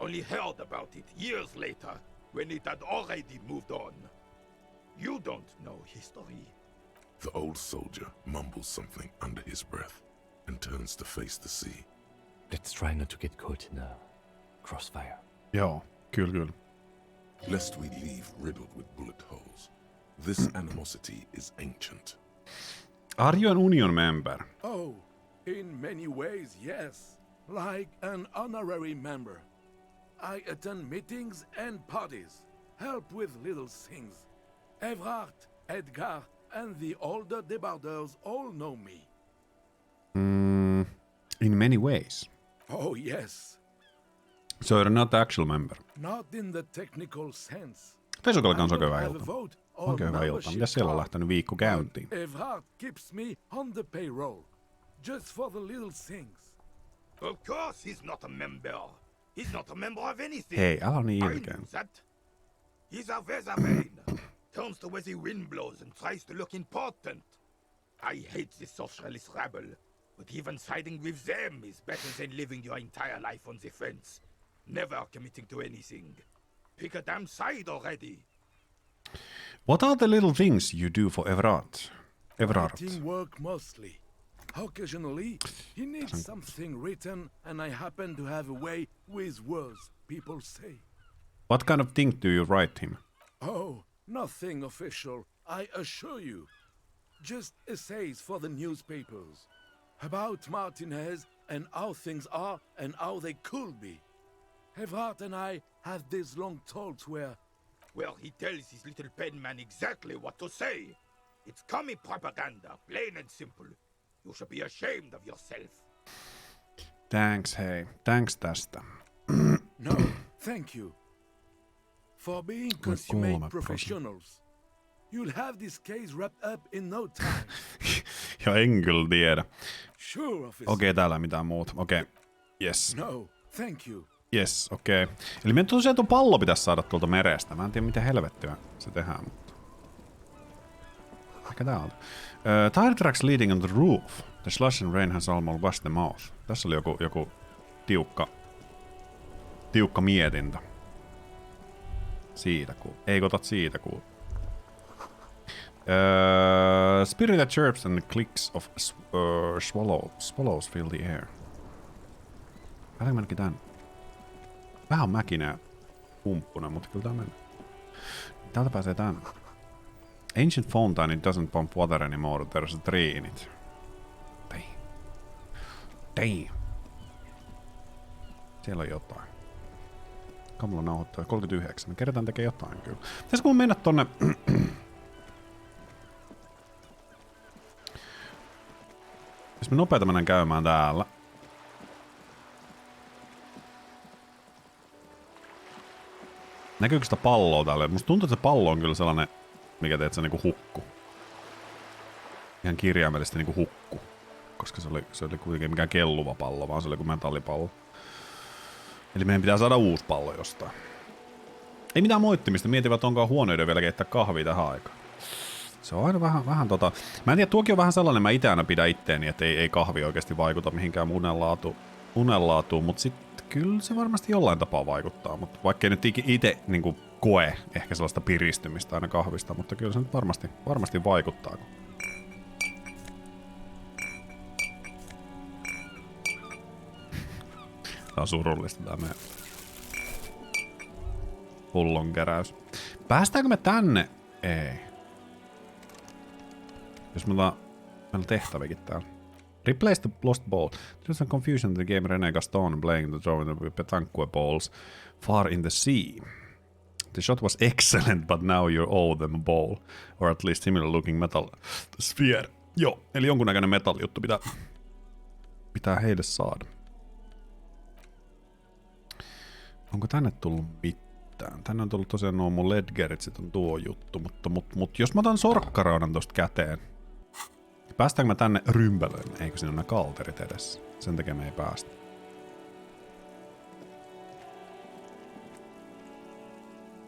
Only heard about it years later, when it had already moved on. You don't know history. The old soldier mumbles something under his breath and turns to face the sea. Let's try not to get caught in a crossfire. Joo, kyllä. Lest we leave riddled with bullet holes. This animosity is ancient. Are you an Union member? Oh, in many ways, yes. Like an honorary member. I attend meetings and parties, help with little things. Evrard, Edgar, and the older debarders all know me. In many ways. Oh, yes. So you're not the actual member. Not in the technical sense. Fesukalle kanssa I don't hyvä have a ilta. vote or Onko hyvä ilta? membership Mitäs siellä on card, lähtenyt viikko käyntiin? but Evrard keeps me on the payroll, just for the little things. Of course he's not a member. He's not a member of anything. Hei, älä niin I ilkeä. knew that. He's a Weathervane. Turns to where the wind blows and tries to look important. I hate this socialist rabble, but even siding with them is better than living your entire life on the fence, never committing to anything. Pick a damn side already. What are the little things you do for Evrard? Writing work mostly. Occasionally, he needs something written, and I happen to have a way with words, people say. What kind of thing do you write him? Oh, nothing official, I assure you. Just essays for the newspapers. About Martinez and how things are and how they could be. Evrard and I have these long talks where... Well, he tells his little pen man exactly what to say. It's commie propaganda, plain and simple. You should be ashamed of yourself. Thanks, hei. Thanks tästä. No, thank you. For being consummate professionals. You'll have this case wrapped up in no time. Ja en kyllä tiedä. Sure, officer. Okei, täällä ei mitään muuta. Okei. Yes. No, thank you. Yes, okei. Eli meidän tosiaan tuo pallo pitäisi saada tuolta merestä. Mä en tiedä, miten helvettiä se tehdään, mutta... Ehkä täältä. Tire tracks leading on the roof. The slush and rain has almost washed them off. Tässä oli joku tiukka mietintä. Siitä kuul. Ei otat siitä kuul. Spirited chirps and clicks of swallows fill the air. Lähdekö mennäkin tän? Vähän on mäkinää humppuna, mutta kyllä tää mennä. Täältä pääsee tänne. Ancient fountain, it doesn't pump water anymore. There's a tree in it. Damn. Siellä on jotain. Kamala nauhoittaa 39. Me kerätään tekee jotain kyllä. Pitäisikö mun mennä tonne... Jos me nopeeta mennään käymään täällä. Näkyykö sitä palloa täällä? Musta tuntuu, että se pallo on kyllä sellainen, mikä teet se niinku hukku. Ihan kirjaimellisesti niinku hukku. koska se oli kuitenkin mikään kelluva pallo, vaan se oli kuin metallipallo. Eli meidän pitää saada uusi pallo jostain. Ei mitään moittimista, mietivät onkaan huoneiden vielä keittää kahvia tähän aikaan. Se on aina vähän Mä en tiedä, tuokin on vähän sellainen, mä itse aina pidän itteeni, että ei kahvi oikeasti vaikuta mihinkään unenlaatuun, mutta sitten kyllä se varmasti jollain tapaa vaikuttaa, mutta vaikka ei nyt itse niin koe ehkä sellaista piristymistä aina kahvista, mutta kyllä se nyt varmasti vaikuttaa. Tää on surullista tää meidän pullonkeräys. Päästäänkö me tänne? Ei. Jos meillä on tehtävikin täällä. Replace the lost ball. There's some confusion in the game. René Gaston playing the throwing the Petankin balls far in the sea. The shot was excellent, but now you're owed them a ball. Or at least similar looking metal sphere. Joo, eli jonkunnäköinen metallijuttu pitää heille saada. Onko tänne tullut mitään? Tänne on tullut tosiaan nuo mun ledgerit, sit on tuo juttu, mutta jos mä otan sorkkaraudan tosta käteen, päästäänkö mä tänne rympälöön? Eikö siinä ole nämä kalterit edessä? Sen takia me ei päästä.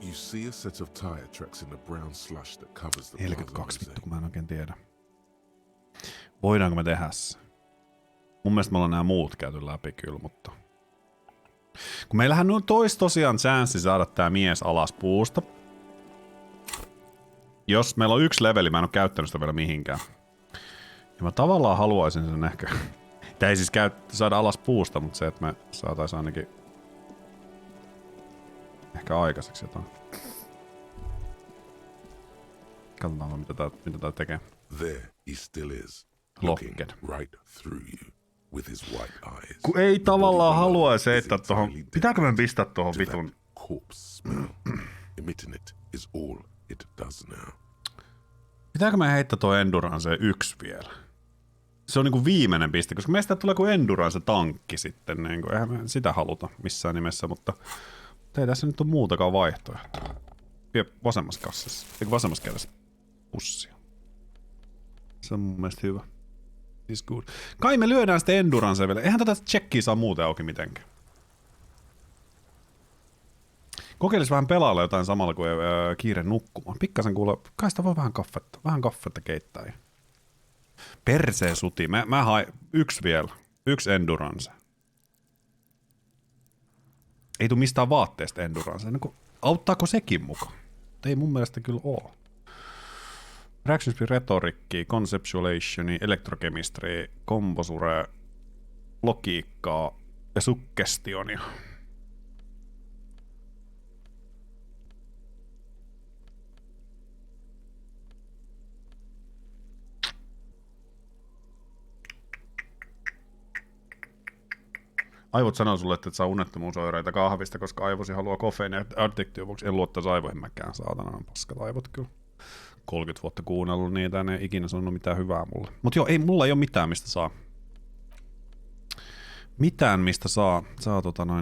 You see a set of tire tracks in the brown slush that covers the 42 vittu, kun mä en oikein tiedä. Voidaanko me tehdä se? Mun mielestä me ollaan nämä muut käyty läpi kyllä, mutta... Kun meillähän on tosiaan chanssi saada tää mies alas puusta. Jos meillä on 1 leveli, mä en oo käyttänyt sitä vielä mihinkään. Ja mä tavallaan haluaisin sen ehkä... Tää ei siis saada alas puusta, mutta se, että me saatais ainakin... Ehkä aikaiseksi jotain. Katsotaan mitä tää tekee. There he still is, Locked. looking right through you with his white eyes. Kun ei tavallaan haluaisi heittää tohon... Pitääkö me pistää tohon vitun... Corpse smell. Emitting it is all it does now. Pitääkö me heittää tuo Endurance 1 vielä? Se on niinku viimeinen piste, koska meistä tulee kuin Endurance-tankki sitten. Niinku, eihän me sitä haluta missään nimessä, mutta ei tässä nyt ole muutakaan vaihtoehtoa. Vie vasemmassa kassassa. Eikö vasemmassa kädessä pussia? Se on mun mielestä hyvä. Is good. Kai me lyödään sitten Endurance vielä. Eihän tätä checkia saa muuten auki mitenkään. Kokeilis vähän pelailla jotain samalla kuin kiire nukkumaan. Pikkasen kuule, kai sitä voi vähän kaffetta keittää. Persee suti. Mä hain 1 vielä. 1 Endurance. Ei tuu mistään vaatteesta Endurance. Auttaako sekin mukaan? Ei mun mielestä kyllä oo. Reactionspin retorikki, conceptualationi, elektrokemistri, komposure, logiikkaa ja suggestionia. Aivot sanoo sulle, että et saa unettomuusoireita kahvista, koska aivosi haluaa kofeiinia addiktion vuoksi. En luottaisi aivoihin mäkään, saatana on paskat aivot kyllä. 30 vuotta kuunnellut niitä, en ikinä sanonut mitään hyvää mulle. Mut joo, mulla ei oo mitään mistä saa. Mitään mistä saa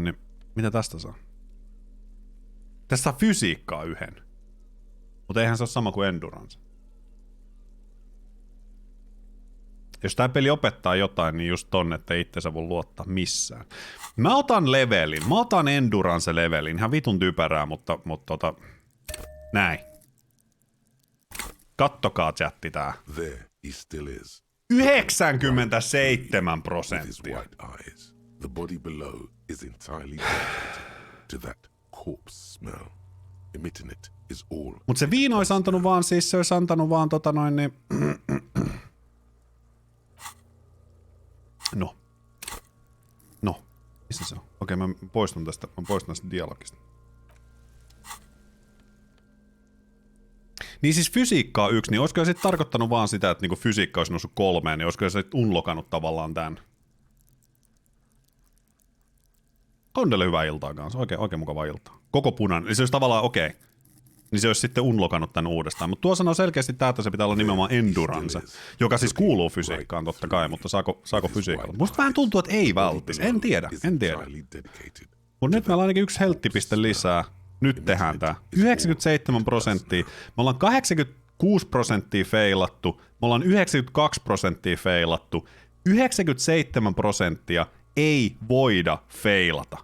niin, mitä tästä saa? Tästä saa fysiikkaa 1. Mutta eihän se ole sama kuin Endurance. Jos tää peli opettaa jotain, niin just tonne, että itsensä voi luottaa missään. Mä otan levelin. Mä otan Endurance-levelin. Ihan vitun typerää, mutta näin. Kattokaa chatti tää. There he still is. 97%. With his white eyes. The body below is entirely dedicated to that corpse smell. Emitting it is all. Mut se viino olisi antanut vaan, siis se olisi antanut vaan niin... No. Missä se on? Okei, mä poistun tästä dialogista. Niin siis fysiikkaa 1, niin olisiko se sitten tarkoittanut vaan sitä, että niinku fysiikka olisi noussut 3, niin olisiko se sitten unlokannut tavallaan tän? On teille hyvää iltaa kanssa, oikein mukava iltaa. Koko punainen, eli se olisi tavallaan okei. Niin se olisi sitten unlokannut tän uudestaan. Mutta tuo sanoo selkeästi tää, että se pitää olla nimenomaan Endurance, joka siis kuuluu fysiikkaan totta kai, mutta saako fysiikalla? Musta vähän tuntuu, että ei välttis. En tiedä. Mutta nyt meillä on ainakin 1 helttipiste lisää. Nyt tehdään tää. 97%. Me ollaan 86% feilattu. Me ollaan 92% feilattu. 97% ei voida feilata.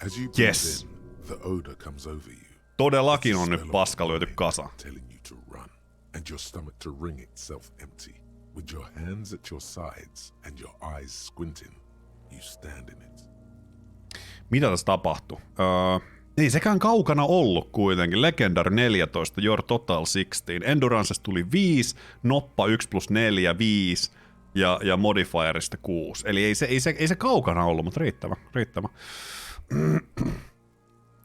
As you Yes. breathe in, the odor comes over you. Todellakin It's on the nyt smell of paska lyöty wine kasa. telling you to run, and your stomach to wring itself empty. With your hands at your sides and your eyes squinting, you stand in it. Mitä tässä tapahtui? Ei sekään kaukana ollut kuitenkin. Legendary 14, Your Total 16. Endurancesta tuli 5, Noppa 1+4, 5 ja Modifierista 6. Eli ei se kaukana ollut, mutta riittävä.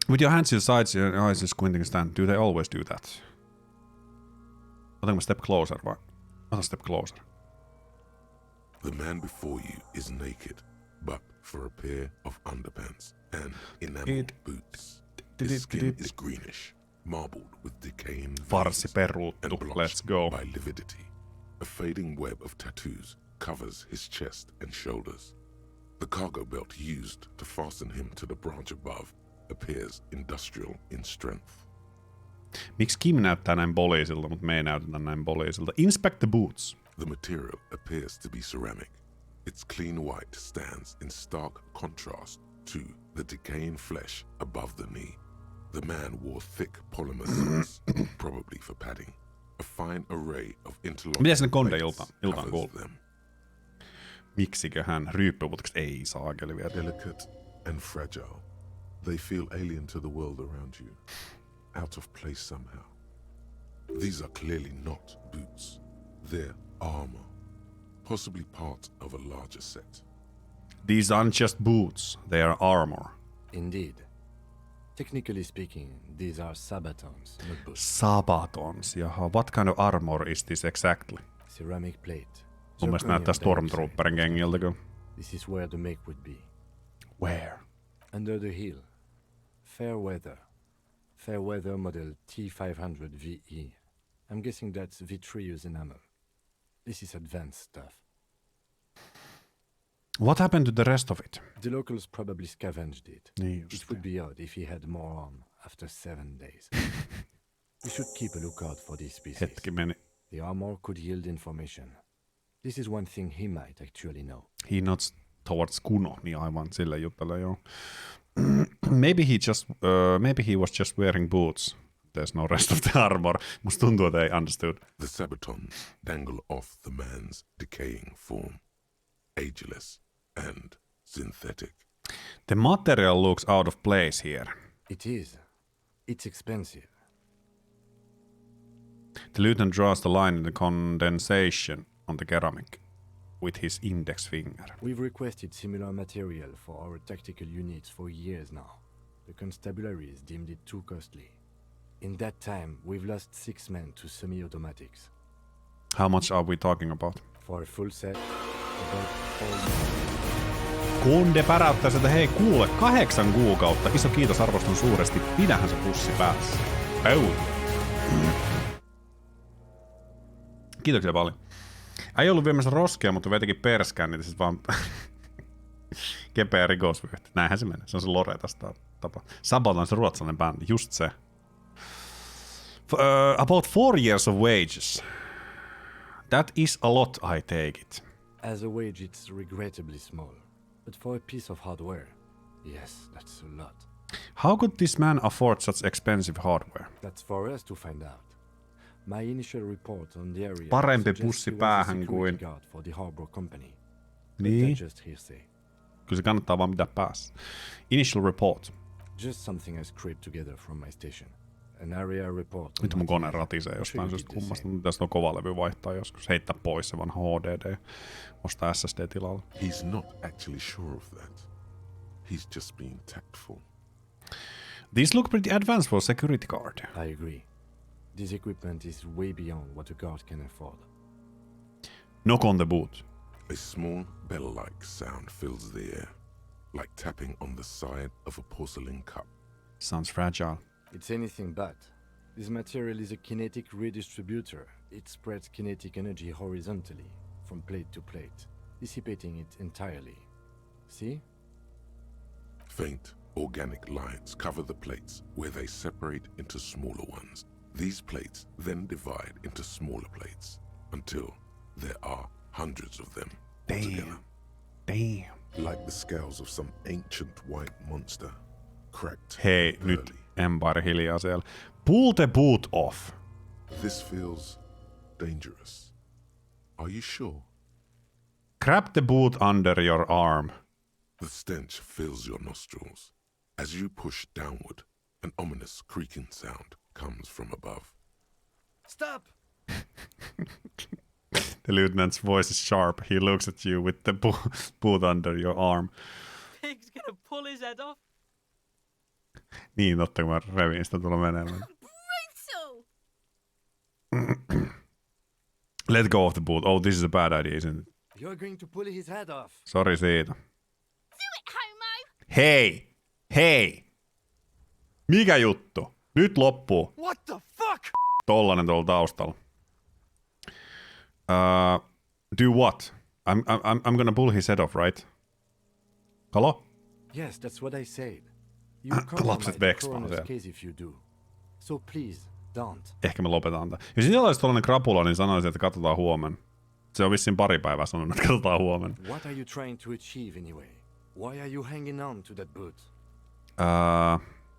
With your hands to the sides and your eyes squinting stand, do they always do that? Otanko step closer vai? Ota step closer. The man before you is naked, but for a pair of underpants and enamel boots. His skin is greenish, marbled with decaying Farssi veins peruuttu. and Let's blotched go. by lividity. A fading web of tattoos covers his chest and shoulders. The cargo belt used to fasten him to the branch above appears industrial in strength. Miksi Kim näyttää näin poliisilta, mutta me ei näytetä näin poliisilta? Inspect the boots. The material appears to be ceramic. Its clean white stands in stark contrast to the decaying flesh above the knee. The man wore thick polymer socks, probably for padding. A fine array of interlocking Miten sinne konde plates iltaan covers kuuluu? them. Miksikö hän ryyppyputkasta? Ei saakeli vielä. Delicate and fragile, they feel alien to the world around you, out of place somehow. These are clearly not boots. They're armor, possibly part of a larger set. These aren't just boots, they are armor. Indeed. Technically speaking, these are sabatons, not boots. Sabatons, jaha. What kind of armor is this exactly? Ceramic plate. Mun mielestä näyttää Stormtrooperin kengiltä kyllä. This is where the make would be. Where? Under the hill. Fair weather. Fair weather model T500 VE. I'm guessing that's vitreous enamel. This is advanced stuff. What happened to the rest of it? The locals probably scavenged it. Niin just. It would be odd if he had more on after 7 days. We should keep a lookout for these species. Hetki meni. The armor could yield information. This is one thing he might actually know. He nods towards Kuno, niin aivan sille juttele joo. Maybe he was just wearing boots. There's no rest of the armor. Musta tuntuu, että ei understood. The sabatons dangle off the man's decaying form, ageless and synthetic. The material looks out of place here. It is. It's expensive. The lieutenant draws the line in the condensation on the ceramic with his index finger. We've requested similar material for our tactical units for years now. The constabularies deemed it too costly. In that time, we've lost 6 men to semi-automatics. How much are we talking about? For a full set, about 4 Kunde päräyttää sieltä, hei kuule, 8 kuukautta. Iso kiitos, arvostan suuresti. Pidähän se pussi päässä. Pau. Kiitoksia paljon. Ei ollut viemässä roskia, mutta vetikin perskään, niin siis vaan kepeä rikosvyhti. Näinhän se menee. Se on se Lore tästä tapa. Sabaton on se ruotsalainen bändi, just se. About 4 years of wages. That is a lot, I take it. As a wage, it's regrettably small. But for a piece of hardware, yes, that's a lot. How could this man afford such expensive hardware? That's for us to find out. My initial report on the area Parempi suggests pussi he was a päähän security kuin... guard for the harbor company. Niin. That's just hearsay. Kyllä se kannattaa vaan pitää päässä. Initial report. Just something I scraped together from my station. An area report. Nyt mun kone ratisee jostain syystä kummasta. Pitäisi tuo kovalevy vaihtaa joskus. Heittää pois se vanha HDD. Ostaa SSD tilalle. He's not actually sure of that. He's just being tactful. These look pretty advanced for a security guard. I agree. This equipment is way beyond what a guard can afford. Knock on the boot. A small bell-like sound fills the air, like tapping on the side of a porcelain cup. Sounds fragile. It's anything but. This material is a kinetic redistributor. It spreads kinetic energy horizontally, from plate to plate, dissipating it entirely. See? Faint, organic lines cover the plates where they separate into smaller ones. These plates then divide into smaller plates until there are hundreds of them Damn. altogether. Damn. Like the scales of some ancient white monster, cracked Hei, and nyt pearly. Empire hiljaa siellä. Pull the boot off. This feels dangerous. Are you sure? Grab the boot under your arm. The stench fills your nostrils. As you push downward, an ominous creaking sound comes from above. Stop! The lieutenant's voice is sharp. He looks at you with the boot under your arm. Pig's gonna pull his head off. Niin, totta kun mä revin sitä tulla menemään. Brutal! Let go of the boot. Oh, this is a bad idea, isn't it? You're going to pull his head off. Sori siitä. Do it, homo! Hei! Hei! Mikä juttu? Nyt loppuu. What the fuck? Tollanen tuolla taustalla. Do what? I'm gonna pull his head off, right? Halo? Yes, that's what I said. You compromise the veks vaan coroner's siellä. case if you do. So please, don't. Ehkä me lopetaan tää. Jos niillä olisi tollanen krapula, niin sanoisin, että katsotaan huomenna. Se on vissiin pari päivää sanonut, että katsotaan huomenna. What are you trying to achieve anyway? Why are you hanging on to that boot?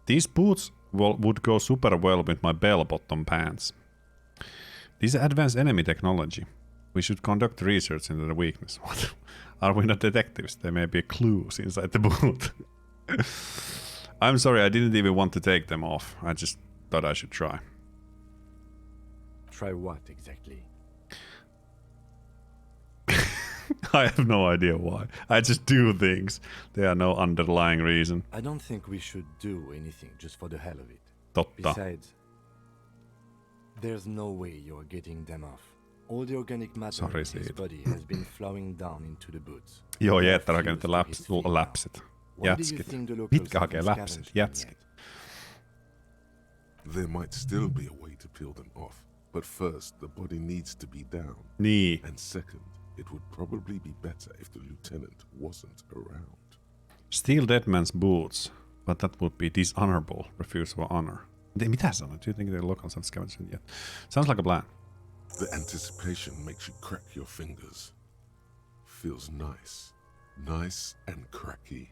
These boots would go super well with my bell-bottom pants. This is advanced enemy technology. We should conduct research into the weakness. What? Are we not detectives? There may be clues inside the boot. I'm sorry, I didn't even want to take them off. I just thought I should try. Try what exactly? I have no idea why. I just do things. There are no underlying reason. I don't think we should do anything just for the hell of it. Totta. Besides, there's no way you're getting them off. All the organic matter Sorry in his siitä. body has been flowing down into the boots. Joo, They are Jeetter hakee fused nyt to his feet now. läpsit. Why do you Jätskit. think the locals Mitkä hakee haven't läpsit? scavenged them Jätskit. yet? There might still be a way to peel them off, but first the body needs to be down. Niin. And second, it would probably be better if the lieutenant wasn't around. Steal dead man's boots, but that would be dishonorable. Refuse for honor. Mitä sanoit? Do you think the locals have scavenged them yet? Sounds like a plan. The anticipation makes you crack your fingers. Feels nice. Nice and cracky.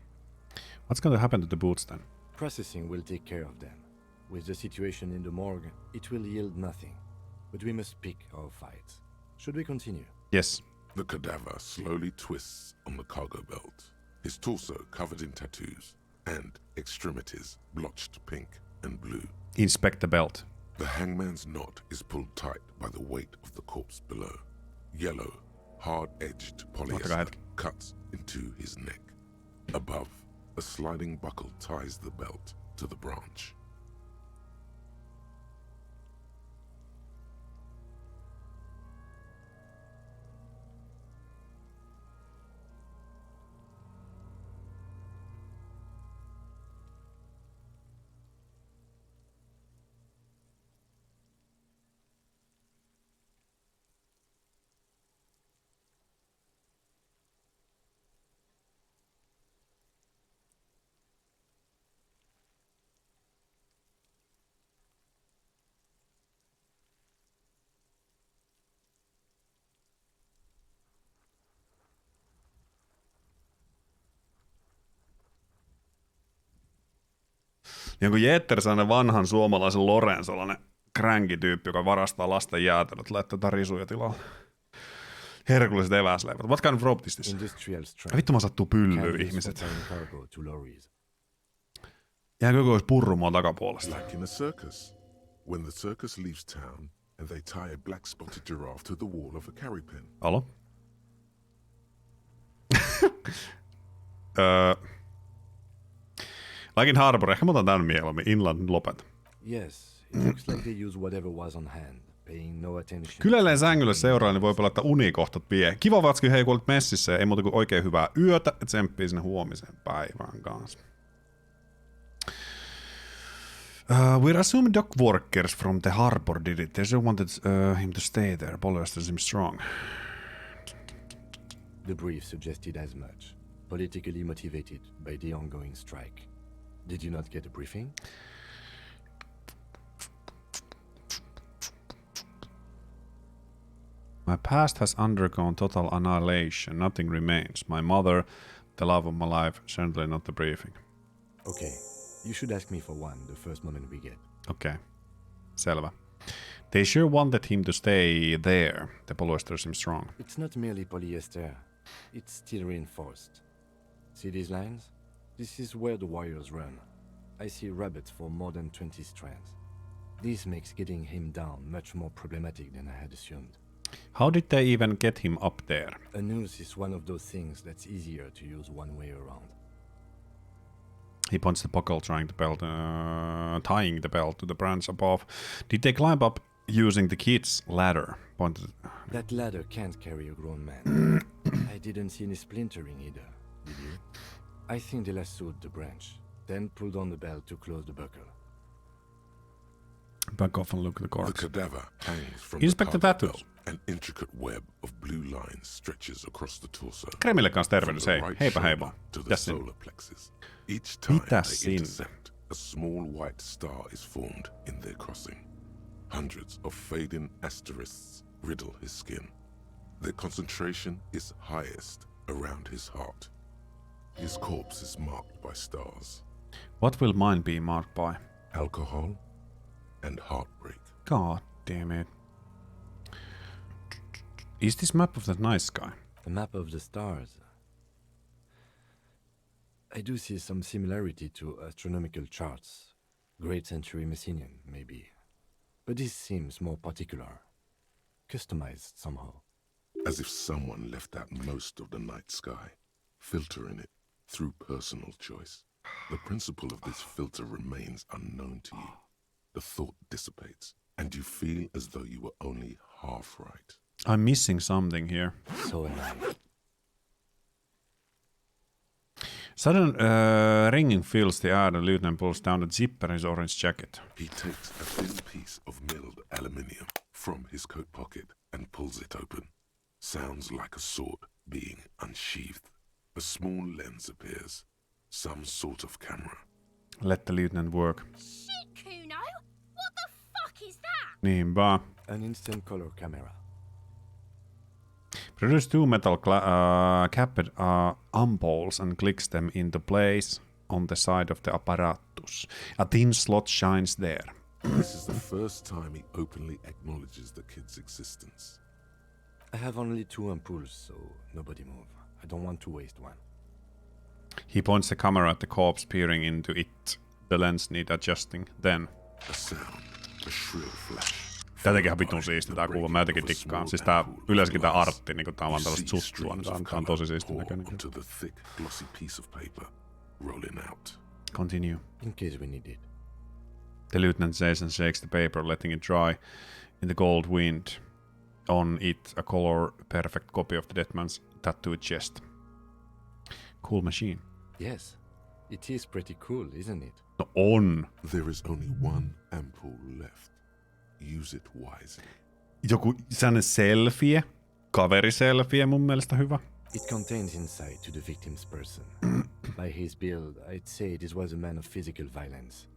What's going to happen to the boots then? Processing will take care of them. With the situation in the morgue, it will yield nothing. But we must pick our fights. Should we continue? Yes. The cadaver slowly twists on the cargo belt, his torso covered in tattoos, and extremities blotched pink and blue. Inspect the belt. The hangman's knot is pulled tight by the weight of the corpse below. Yellow, hard-edged polyester cuts into his neck. Above, a sliding buckle ties the belt to the branch. Niin kun Jeetter sellainen vanhan suomalaisen Loren, sellainen kränki-tyyppi, joka varastaa lasten jäätelöt, laittaa risuja tilalla. Herkulliset eväsleivät. What kind of rope is this? Industrial strength. Vittu mä sattuu pyllyyn Candies ihmiset. for carrying cargo to lorries. Jääkö joku olisi purru mua takapuolesta? Like in a circus. When the circus leaves town and they tie a black-spotted giraffe to the wall of a carry pen. Alo? Like in Harbor, ehkä mä otan tän mieluummin. Inland lopet. Yes, it looks like they use whatever was on hand, paying no attention. Kylälleen sängylle seuraa, niin voi pelata unikohtat vie. Kiva vatski, hei kun olit messissä ja ei muuta kuin oikein hyvää yötä ja tsemppii sinne huomiseen päivään kanssa. We're assuming dock workers from the harbor did it. They just wanted him to stay there. Polyester seems strong. The brief suggested as much. Politically motivated by the ongoing strike. Did you not get a briefing? My past has undergone total annihilation. Nothing remains. My mother, the love of my life, certainly not the briefing. Okay, you should ask me for one the first moment we get. Okay. Selvä. They sure wanted him to stay there. The polyester seems strong. It's not merely polyester. It's still reinforced. See these lines? This is where the wires run. I see rabbits for more than 20 strands. This makes getting him down much more problematic than I had assumed. How did they even get him up there? A noose is one of those things that's easier to use one way around. He points the buckle, tying the belt to the branch above. Did they climb up using the kid's ladder? Pointed. That ladder can't carry a grown man. I didn't see any splintering either, did you? I think they lassoed the branch, then pulled on the belt to close the buckle. Back off and look at the The corpse. cadaver hangs from Inspector the carpet Tattoos. belt. An intricate web of blue lines stretches across the torso. Kremille kanssa From tervehdys, the hei. right Heipä hei shoulder vaan. to the Mitäs sinne? solar plexus. Each time Mitäs they sinne? intersect, a small white star is formed in their crossing. Hundreds of fading asterisks riddle his skin. Their concentration is highest around his heart. His corpse is marked by stars. What will mine be marked by? Alcohol and heartbreak. God damn it. Is this map of that nice guy? A map of the stars. I do see some similarity to astronomical charts. Great century Messinian, maybe. But this seems more particular. Customized somehow. As if someone left out most of the night sky, filtering it through personal choice. The principle of this filter remains unknown to you. The thought dissipates, and you feel as though you were only half right. I'm missing something here. So am I. Sudden ringing fills the air. The lieutenant pulls down the zipper in his orange jacket. He takes a thin piece of milled aluminium from his coat pocket and pulls it open. Sounds like a sword being unsheathed. A small lens appears. Some sort of camera. Let the lieutenant work. Shit, Kuno! What the fuck is that? Niin vaan. An instant color camera. Produce two metal capped ampoules and clicks them into place on the side of the apparatus. A thin slot shines there. This is the first time he openly acknowledges the kid's existence. I have only 2 ampoules, so nobody move. I don't want to waste one. He points the camera at the corpse, peering into it. The lens need adjusting. Then. A sound, a shrill flash. Tätäkin on vitun siisti tää kuva. Mä jotenkin tikkaan. Siis tää yleensäkin tää artti, niinku tää on vaan tällaista suttua, niin tää on tosi siisti näköinen. Onto the thick, glossy piece of paper, rolling out. Continue. In case we need it. The lieutenant says and shakes the paper, letting it dry in the cold wind. On it, a color perfect copy of the dead man's tattooed chest. Cool machine. Yes. It is pretty cool, isn't it? No on. There is only one ampoule left. Use it wisely. Joku sellainen selfie. Kaveriselfie mun mielestä hyvä. It contains insight to the victim's person. By his build, I'd say this was a man of physical violence.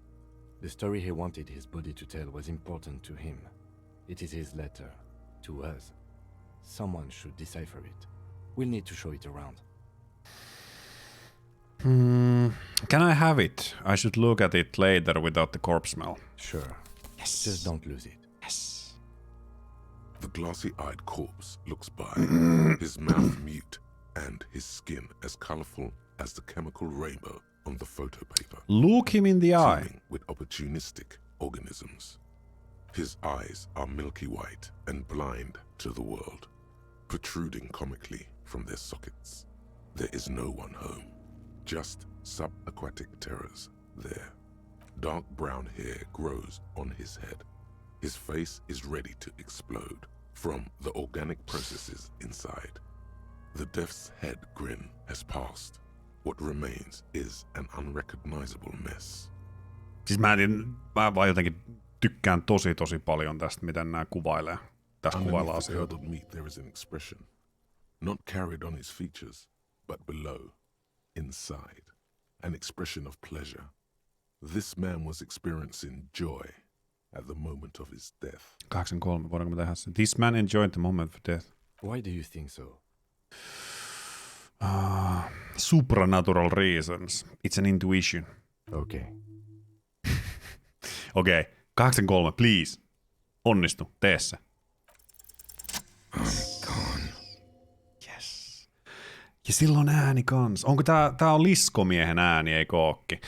The story he wanted his body to tell was important to him. It is his letter. To us. Someone should decipher it. We'll need to show it around. Can I have it? I should look at it later without the corpse smell. Sure. Yes. Just don't lose it. Yes. The glossy-eyed corpse looks by, his mouth mute, and his skin as colorful as the chemical rainbow on the photo paper. Look him in the eye. Teeming with opportunistic organisms. His eyes are milky white and blind to the world, protruding comically from their sockets. There is no one home, just subaquatic terrors there. Dark brown hair grows on his head. His face is ready to explode from the organic processes inside. The death's head grin has passed. What remains is an unrecognizable mess. Siis mä vaan jotenkin tykkään tosi paljon tästä, miten nämä kuvailee. Tässä kuvaillaan Underneath the asioita. curdled meat there is an expression, not carried on his features, but below, inside, an expression of pleasure. This man was experiencing joy, at the moment of his death. 83, voidaanko me tehdä se? This man enjoyed the moment of death. Why do you think so? Supernatural reasons. It's an intuition. Okay. Okei, 83, please. Onnistu, tee se. Yes. Ja silloin ääni kans. Onko tää on liskomiehen ääni, ei kookki?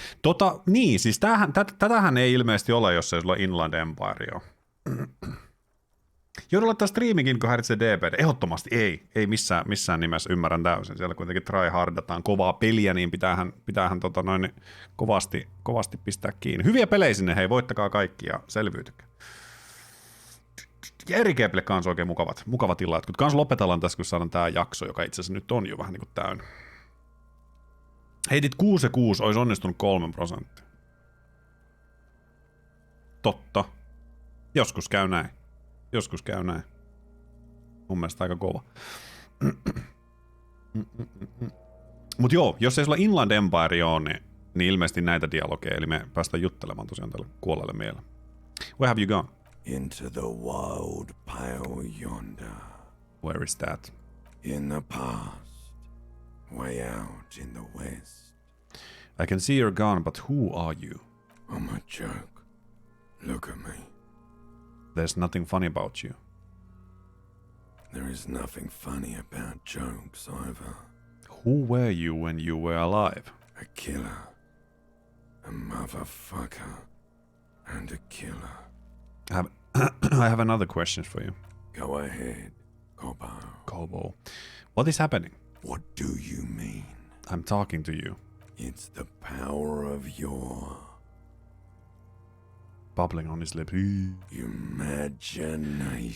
Niin, siis tätähän ei ilmeisesti ole, jos ei sulla Inland Empire ole. Joudun laittaa striimikin, kun häiritsee DPD. Ehdottomasti ei missään nimessä, ymmärrän täysin. Siellä kuitenkin tryhardataan kovaa peliä, niin pitäähän kovasti pistää kiinni. Hyviä pelejä sinne, hei, voittakaa kaikki ja selviytykää. Ja eri gameplay kanssa oikein mukavat illat. Kun kanssa lopetellaan tässä, kun saadaan tää jakso, joka itse asiassa nyt on jo vähän niin kuin täynnä. Heitit 6 ja 6, olisi onnistunut 3%. Totta. Joskus käy näin. Mun mielestä aika kova. Mut joo, jos ei sulla Inland Empire ole, niin ilmeisesti näitä dialogeja, eli me päästään juttelemaan tosiaan tälle kuolleelle mielelle. Where have you gone? Into the wild pale yonder. Where is that? In the past, way out in the west. I can see you're gone, but who are you? I'm a joke. Look at me. There's nothing funny about you. There is nothing funny about jokes either. Who were you when you were alive? A killer. A motherfucker. And a killer. I have another question for you. Go ahead, Kobo. What is happening? What do you mean? I'm talking to you. It's the power of your Bubbling on his lips.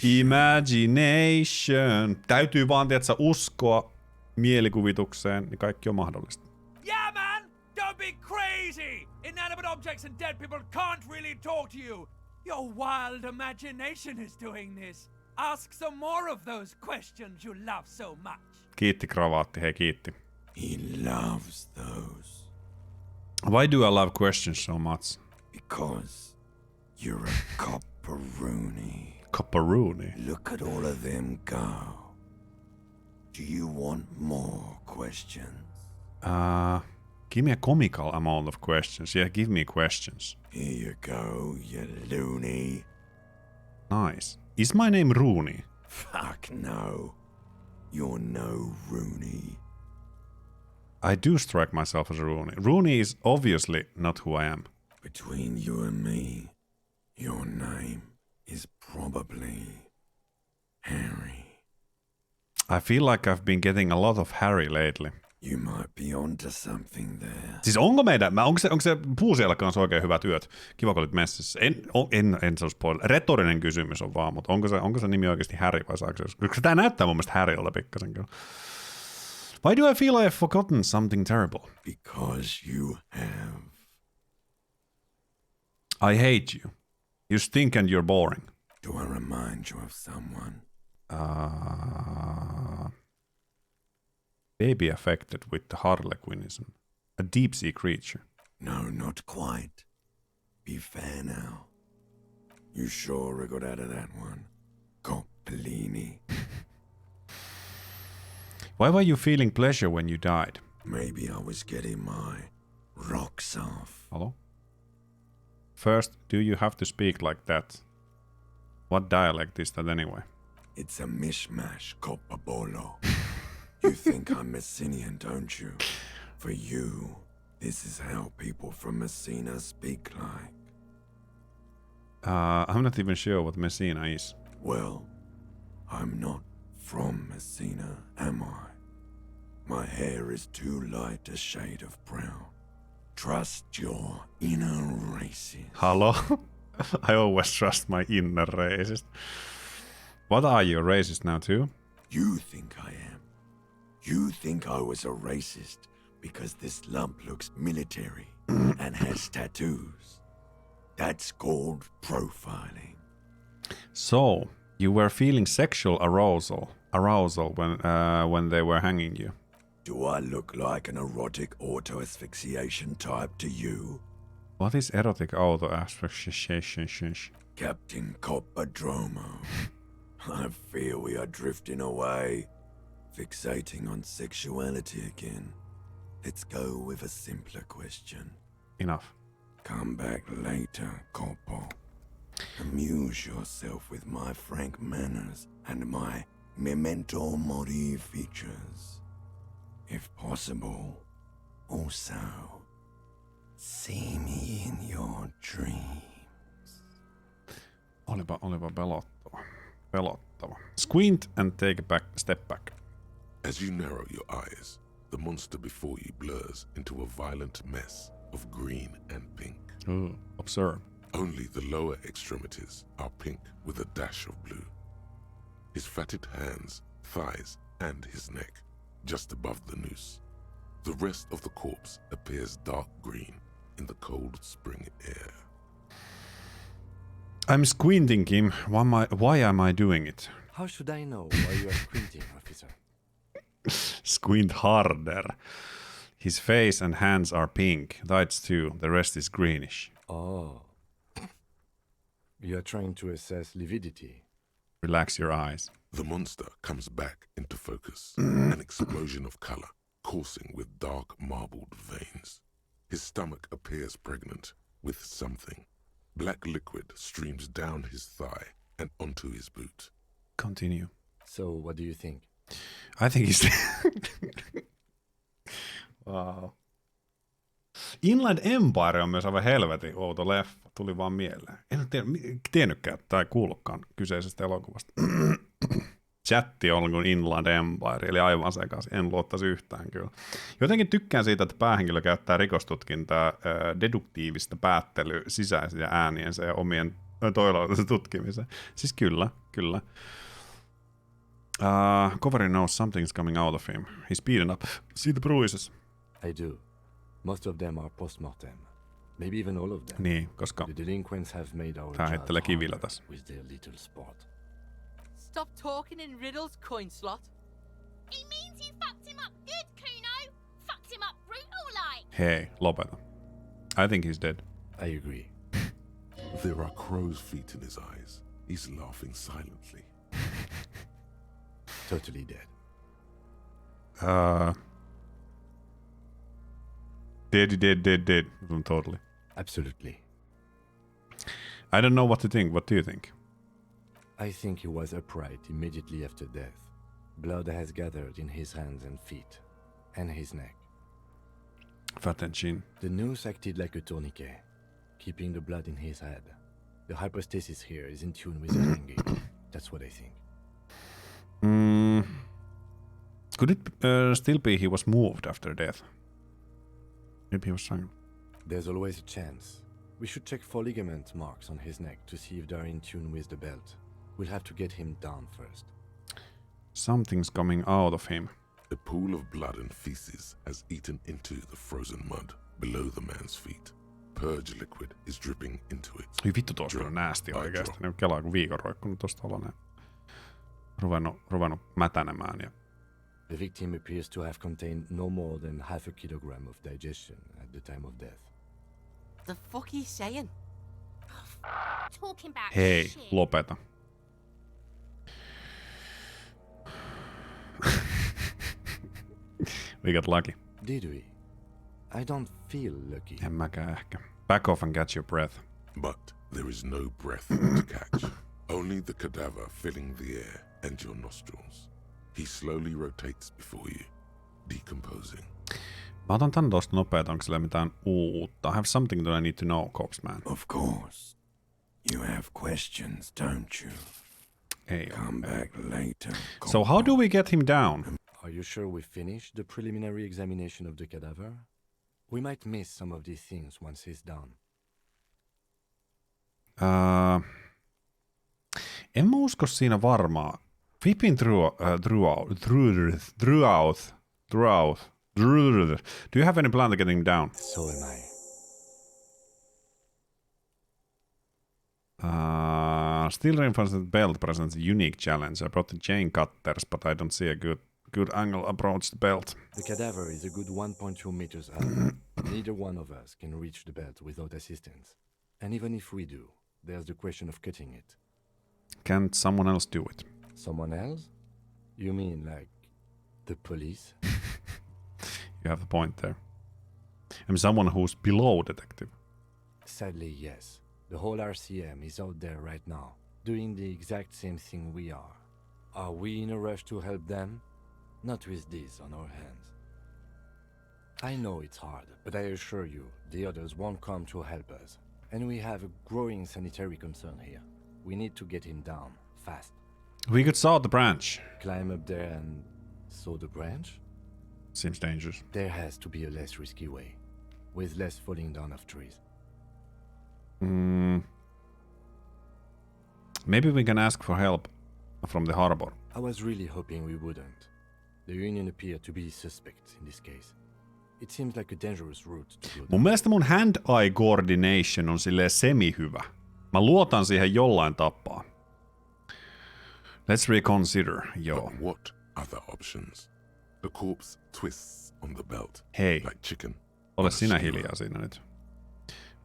Imagination. Täytyy vaan, tiedätkö, uskoa mielikuvitukseen, niin kaikki on mahdollista. Yeah, man! Don't be crazy! Inanimate objects and dead people can't really talk to you. Your wild imagination is doing this. Ask some more of those questions you love so much. Kiitti kravaatti, hei kiitti. He loves those. Why do I love questions so much? Because you're a copperoony. Copperoony? Look at all of them go. Do you want more questions? Give me a comical amount of questions. Yeah, give me questions. Here you go, you loony. Nice. Is my name Rooney? Fuck no. You're no Rooney. I do strike myself as a Rooney. Rooney is obviously not who I am. Between you and me, your name is probably Harry. I feel like I've been getting a lot of Harry lately. You might be onto something there. Siis onko se puusiellä kanssa oikein hyvät yöt? Kiva, kun olit messissä. En saa spoil. Retorinen kysymys on vaan, mutta onko se nimi oikeasti Harry vai saako se? Koska tää näyttää mun mielestä Harrylta pikkasen kyllä. Why do I feel I have forgotten something terrible? Because you have. I hate you. You stink and you're boring. Do I remind you of someone? Baby affected with the harlequinism. A deep-sea creature. No, not quite. Be fair now. You sure got out of that one. Coppellini. Why were you feeling pleasure when you died? Maybe I was getting my rocks off. Hello? First, do you have to speak like that? What dialect is that anyway? It's a mishmash, Coppabolo. You think I'm Messinian, don't you? For you, this is how people from Messina speak like. I'm not even sure what Messina is. Well, I'm not from Messina, am I? My hair is too light a shade of brown. Trust your inner racist. Hello? I always trust my inner racist. What are you, a racist now too? You think I am. You think I was a racist because this lump looks military and has tattoos. That's called profiling. So, you were feeling sexual arousal when they were hanging you. Do I look like an erotic auto-asphyxiation type to you? What is erotic auto association? Captain Coppadromo. I fear we are drifting away, fixating on sexuality again. Let's go with a simpler question. Enough. Come back later, Corpo. Amuse yourself with my frank manners and my memento mori features. If possible, also see me in your dreams. Olipa pelottava. Squint and take a step back. As you narrow your eyes, the monster before you blurs into a violent mess of green and pink. Observe. Only the lower extremities are pink with a dash of blue. His fatted hands, thighs, and his neck, just above the noose. The rest of the corpse appears dark green in the cold spring air. I'm squinting, Kim. Why am I doing it? How should I know why you are squinting, officer? Squint harder. His face and hands are pink. That's too. The rest is greenish. Oh. You are trying to assess lividity. Relax your eyes. The monster comes back into focus, an explosion of color, coursing with dark marbled veins. His stomach appears pregnant with something. Black liquid streams down his thigh and onto his boot. Continue. So, what do you think? I think he's... Wow. Inland Empire on myös aivan helvetin outo leffa. Tuli vaan mieleen. En ole tiennytkään tai kuullutkaan kyseisestä elokuvasta. Chatti on kuin Inland Empire, eli aivan sekaisin. En luottaisi yhtään kyllä. Jotenkin tykkään siitä, että päähenkilö käyttää rikostutkintaa deduktiivista päättelyä sisäisiä ääniensä ja omien toiloiden tutkimiseen. Siis kyllä. Covery knows something's coming out of him. He's beaten up. See the bruises. I do. Most of them are post-mortem. Maybe even all of them. Niin, koska The delinquents have made our tää job heittelee kivillä harder tässä. with their little sport. Stop talking in riddles, coin slot. He means you fucked him up good, Kuno. Fucked him up brutal like. Hei, lopeta. I think he's dead. I agree. There are crow's feet in his eyes. He's laughing silently. Totally dead. Dead. Totally. Absolutely. I don't know what to think. What do you think? I think he was upright immediately after death. Blood has gathered in his hands and feet, and his neck. Fat and chin. The noose acted like a tourniquet, keeping the blood in his head. The hypostasis here is in tune with the hanging. That's what I think. Could it still be he was moved after death? Maybe he was strangled. There's always a chance. We should check for ligament marks on his neck to see if they're in tune with the belt. We'll have to get him down first. Something's coming out of him. A pool of blood and feces has eaten into the frozen mud below the man's feet. Purge liquid is dripping into it. Hyi vittu, tuossa on näästi oikeesti. Ne kelaa kun viikon roikkunut tosta alanen. Ruvennut mätänemään. Ja... The victim appears to have contained no more than half a kilogram of digestion at the time of death. The fuck he saying? Talking about Hei, shit. lopeta. We got lucky. Did we? I don't feel lucky. En mäkään ehkä. Back off and catch your breath. But there is no breath to catch. Only the cadaver filling the air and your nostrils. He slowly rotates before you, decomposing. Mä otan tän tosta nopeeta, onko sillä mitään uutta? I have something that I need to know, Corpseman. Of course. You have questions, don't you? Ei Come back later. So how do we get him down? Are you sure we finished the preliminary examination of the cadaver? We might miss some of these things once he's done. En mä usko siinä varmaa. We've been throughout. Do you have any plan to get him down? So am I. Steel reinforced belt presents a unique challenge. I brought the chain cutters, but I don't see a good angle approach the belt. The cadaver is a good 1.2 meters up. Neither one of us can reach the belt without assistance. And even if we do, there's the question of cutting it. Can't someone else do it? Someone else? You mean like the police? You have the point there. I'm someone who's below detective. Sadly, yes. The whole RCM is out there right now, doing the exact same thing we are. Are we in a rush to help them? Not with this on our hands. I know it's hard, but I assure you, the others won't come to help us. And we have a growing sanitary concern here. We need to get him down, fast. We could saw the branch. Climb up there and saw the branch? Seems dangerous. There has to be a less risky way, with less falling down of trees. Maybe we can ask for help from the harbor. I was really hoping we wouldn't. The Union appeared to be suspect in this case. It seems like a dangerous route to go down. Mun mielestä mun hand-eye coordination on silleen semi-hyvä. Mä luotan siihen jollain tapaa. Let's reconsider, joo. But what other options? The corpse twists on the belt. Hei, like chicken. ole sinä hiljaa siinä nyt.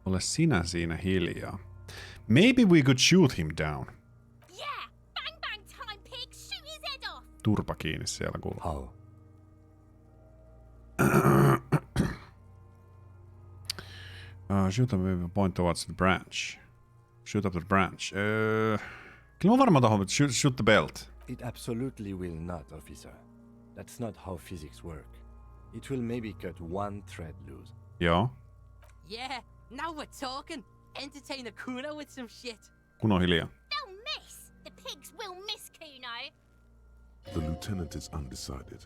Ole sinä siinä hiljaa. Maybe we could shoot him down. Yeah! Bang bang time, pig! Shoot his head off! Turpa kiinni siellä kuuluu. How? Shoot up with a point towards the branch. Shoot up the branch. Kyllä mä varmaan tohon, shoot the belt. It absolutely will not, officer. That's not how physics work. It will maybe cut one thread loose. Joo. Yeah, now we're talking. Entertain a Kuno with some shit. Kun on hiljaa. They'll miss! The pigs will miss Kuno! The lieutenant is undecided.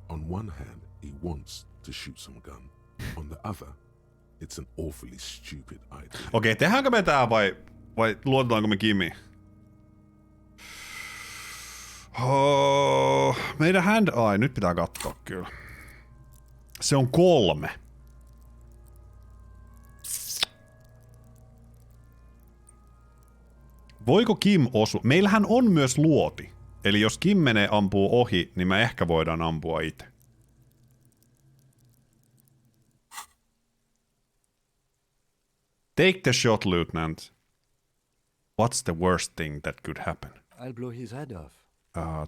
On one hand, he wants to shoot some gun. On the other, it's an awfully stupid idea. Okei, tehdäänkö me tää vai luotetaanko me Kimiin? Meidän hand-eye, nyt pitää katsoa kyllä. Se on 3. Voiko Kim osua? Meillähän on myös luoti. Eli jos Kim menee ampuu ohi, niin me ehkä voidaan ampua itse. Take the shot, Lieutenant. What's the worst thing that could happen? I'll blow his head off.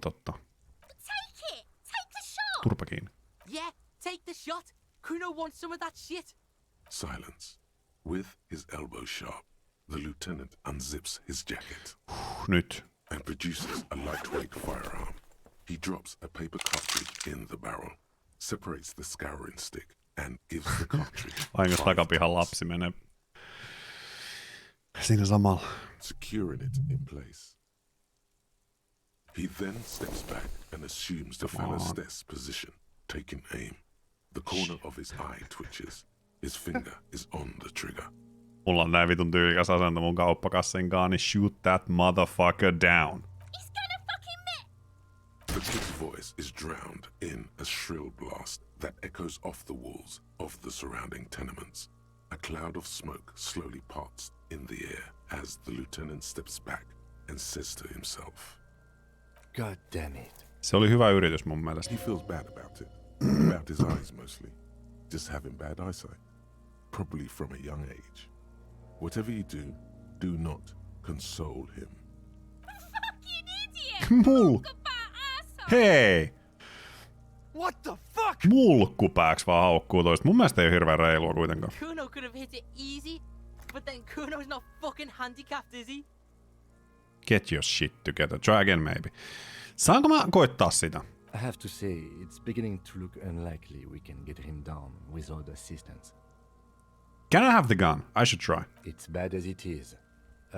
Totta. Take it! Take the shot! Turpa kiinni. Yeah, take the shot. Kuno wants some of that shit. Silence. With his elbow sharp, the lieutenant unzips his jacket Nyt. and produces a lightweight firearm. He drops a paper cartridge in the barrel, separates the scouring stick, and gives the cartridge. Vahingossa 5 takapihan taps, lapsi menee siinä samalla. securing it in place. He then steps back and assumes the Phalastess position, taking aim. The corner of his eye twitches. His finger is on the trigger. Mulla on näin vitun tyylikäs asento mun kauppakassinkaan, niin shoot that motherfucker down. He's gonna fucking miss! The kid's voice is drowned in a shrill blast that echoes off the walls of the surrounding tenements. A cloud of smoke slowly parts in the air as the lieutenant steps back and says to himself, God damn it. Se oli hyvä yritys mun mielestä. he feels bad about it. About his eyes mostly. Just having bad eyesight. Probably from a young age. Whatever you do not console him. Fucking idiot! Mul... Goodbye, asshole! Hei! What the fuck? Mulkkupääks vaan haukkuu toista. Mun mielestä ei ole hirveän reilua kuitenkaan. Kuno could have hit it easy, but then Kuno's not fucking handicapped, is he? Get your shit together. Try again maybe. Saanko mä koittaa sitä? I have to say, it's beginning to look unlikely we can get him down without assistance. Can I have the gun? I should try. It's bad as it is.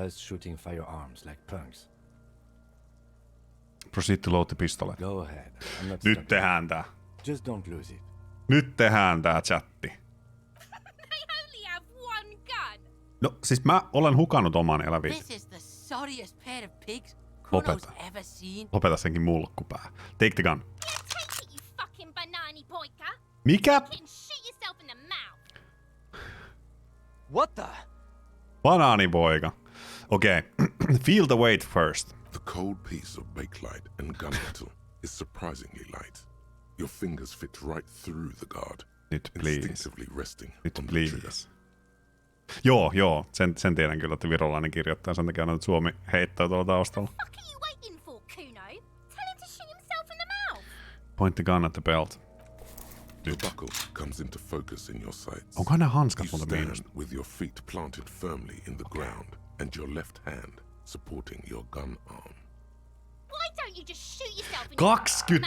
Us shooting firearms like punks. Proceed to load the pistolet. Go ahead. I'm not Nyt stopping. tehdään tää. Just don't lose it. Nyt tehdään tää chatti. They only have one gun! No siis mä olen hukannut oman eläviin. This is the sorriest pair of pigs Kuno's Lopeta. ever seen. Lopeta senkin mulkkupää. Take the gun. Yeah, take it, you fucking banani poika! Mikä? Fucking shoot yourself in the mouth! What the? Banaanipoika. Okei. Feel the weight first. The cold piece of bakelite and gunmetal is surprisingly light. Your fingers fit right through the guard, Nyt please. instinctively resting Nyt on the trigger. please. Joo. Sen tiedän kyllä, että virolainen kirjoittaa. Sen takia että Suomi heittää tuolla taustalla. What are you waiting for, Kuno? Tell him to shoot himself in the mouth. Point the gun at the belt. Your buckle comes into focus in your sights. Onko nämä hanskat You muuten stand miinusta? with your feet planted firmly in the ground and your left hand supporting your gun arm. Why don't you just shoot yourself in the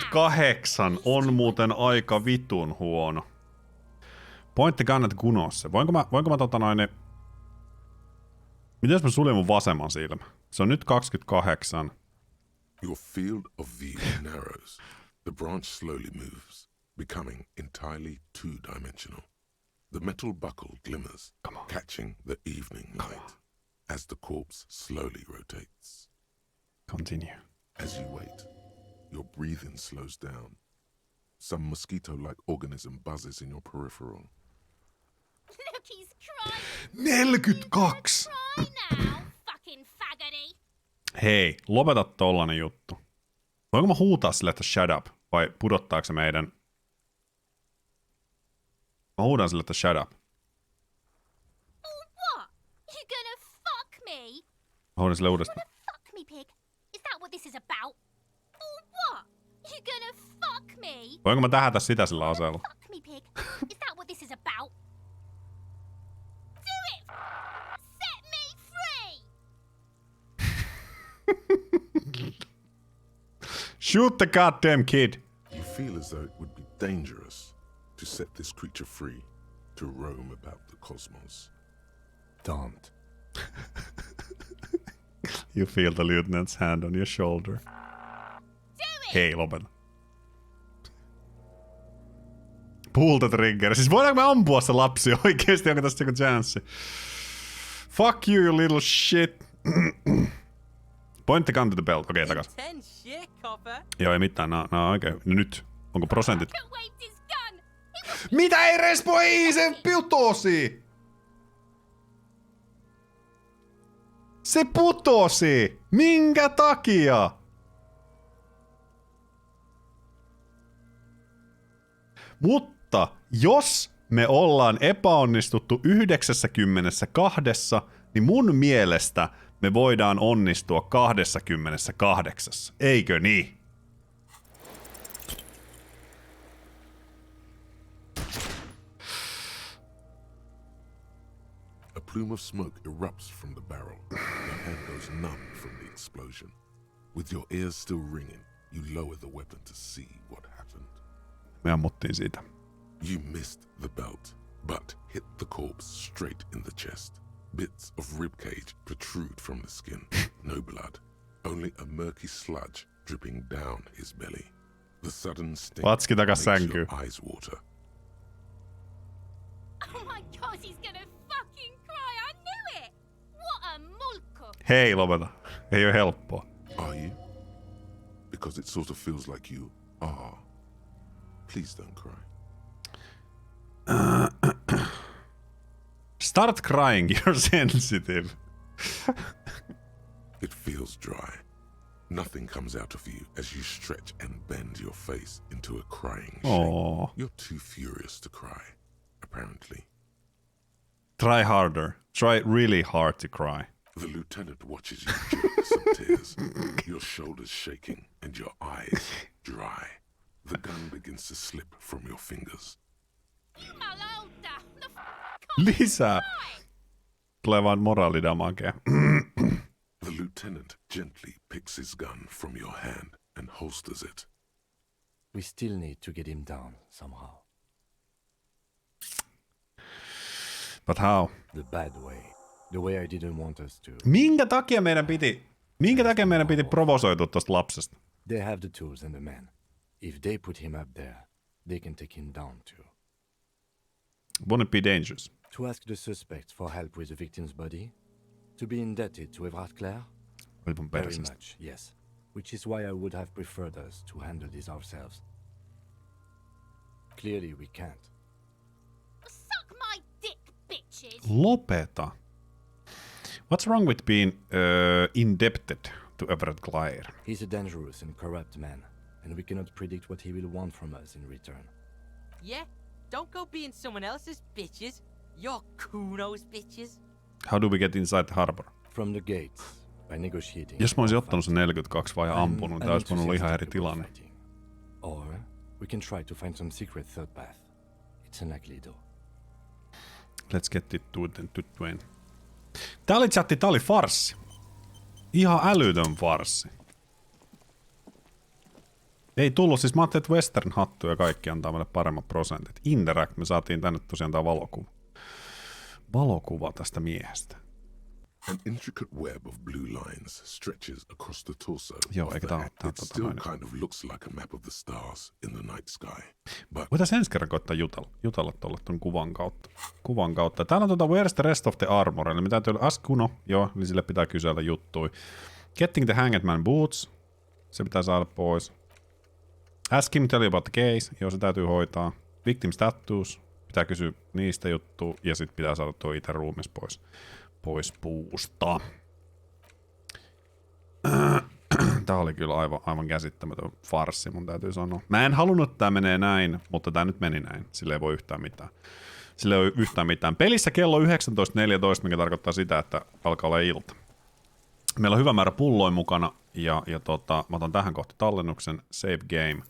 28 on muuten aika vitun huono. Point the gun at Gunosse. Voinko mä miten jos mä suljen mun vasemman silmä? Se on nyt 28. Your field of view narrows. The branch slowly moves, becoming entirely two-dimensional. The metal buckle glimmers, catching the evening light as the corpse slowly rotates. Continue. As you wait, your breathing slows down. Some mosquito-like organism buzzes in your peripheral. Look, he's crying. 42! Cry now, fucking faggoty. Hei, lopeta tollanen juttu. Voinko mä huutaa sille, että shut up? Vai pudottaako se meidän? Mä huudan sille, että shut up. Or what? You gonna fuck me? Mä huudan sille uudestaan. Fuck me, pig. Is that what this is about? Or what? You gonna fuck me? Voinko mä tähätä sitä sillä aseella? Fuck me, pig. Is that what this is about? Do it! Set me free! Shoot the goddamn kid! You feel as though it would be dangerous to set this creature free to roam about the cosmos. Don't. You feel the lieutenant's hand on your shoulder. Do it! Hei, lopeta. Pull the trigger. Siis voidaanko me ampua se lapsi oikeesti? Onko tästä joku chanssi? Fuck you, you little shit. Point the gun to the belt. Okei, takas. Intense shit, copper. Joo, ei mitään. Nää oikein. No nyt. Onko prosentit? Who waved his gun? Mitä ei respoi? Se putosi! Se putosi! Minkä takia? Mutta jos me ollaan epäonnistuttu 92, niin mun mielestä me voidaan onnistua 28. Eikö niin? A plume of smoke erupts from the barrel. Your hand goes numb from the explosion. With your ears still ringing, you lower the weapon to see what happened. Me ammuttiin siitä. You missed the belt, but hit the corpse straight in the chest. Bits of ribcage protrude from the skin. No blood, only a murky sludge dripping down his belly. The sudden sting Vatski takas makes sänkyyn. your eyes water. Oh my god, he's gonna fucking cry. I knew it! What a mulko. Hei, lopeta. Ei oo helppoa. Are you? Because it sort of feels like you are. Please don't cry. Start crying, you're sensitive. It feels dry. Nothing comes out of you as you stretch and bend your face into a crying shape. Aww. You're too furious to cry, apparently. Try harder. Try really hard to cry. The lieutenant watches you jerk some tears, your shoulders shaking and your eyes dry. The gun begins to slip from your fingers. Jumalauta! The Lisää. Tulee vaan moraalidamagea. The lieutenant gently picks his gun from your hand and holsters it. We still need to get him down somehow. But how? The bad way. The way I didn't want us to. Minkä takia meidän piti provosoitua tosta lapsesta? They have the tools and the men. If they put him up there, they can take him down too. Wouldn't it be dangerous? To ask the suspects for help with the victim's body? To be indebted to Everard Clare? Olipan Very perseestä. much, yes. Which is why I would have preferred us to handle this ourselves. Clearly we can't. Suck my dick, bitches! Lopeta. What's wrong with being indebted to Everett Clare? He's a dangerous and corrupt man, and we cannot predict what he will want from us in return. Yeah, Don't go being someone else's bitches. You're Kuno's bitches. How do we get inside the harbor? From the gates, by negotiating. Jos mä olisin ottanut sen 42 vai ampunut, tää olisi voinut olla ihan eri tilanne. Or we can try to find some secret third path. It's unlikely though. Let's get it to Twain. Tää oli chatti, tää oli farssi. Ihan älytön farssi. Ei tullut, siis mä ajattelin, että Western hattu ja kaikki antaa meille paremmat prosentit. Interact, me saatiin tänne tosiaan tää valokuva. Valokuva tästä miehestä. An intricate web of blue lines stretches across the torso. Joo, eikä tää It still kind of looks like a map of the stars in the night sky. But voitaisiin ensi kerran koittaa jutella tuolle ton kuvan kautta. Täällä on where's the rest of the armor, eli mitä täytyy ask Kuno, joo, eli sille pitää kysellä juttui. Getting the hanged man boots, se pitää saada pois. Ask him tell you about the case, joo, se täytyy hoitaa. Victim tattoos, pitää kysyä niistä juttua, ja sitten pitää saada tuo itse ruumis pois puusta. Tää oli kyllä aivan käsittämätön farssi, mun täytyy sanoa. Mä en halunnut, että tää menee näin, mutta tää nyt meni näin. Sillä ei voi yhtään mitään. Pelissä kello 19.14, mikä tarkoittaa sitä, että alkaa olla ilta. Meillä on hyvä määrä pulloja mukana, ja mä otan tähän kohta tallennuksen. Save game.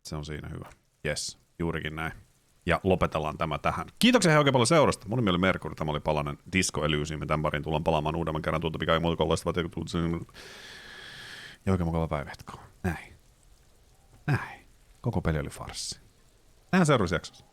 Se on siinä hyvä. Yes, juurikin näin. Ja lopetellaan tämä tähän. Kiitoksia oikein paljon seurasta. Mun nimi oli Merkuri, tämä oli palanen Disco Elysium. Tämän pariin tullaan palaamaan uudemman kerran. Tuolta mikä ei muuta kuin loistavat. Ja oikein mukava päivä jatkoa. Näin. Koko peli oli farssi. Nähdään seuraavassa jaksossa.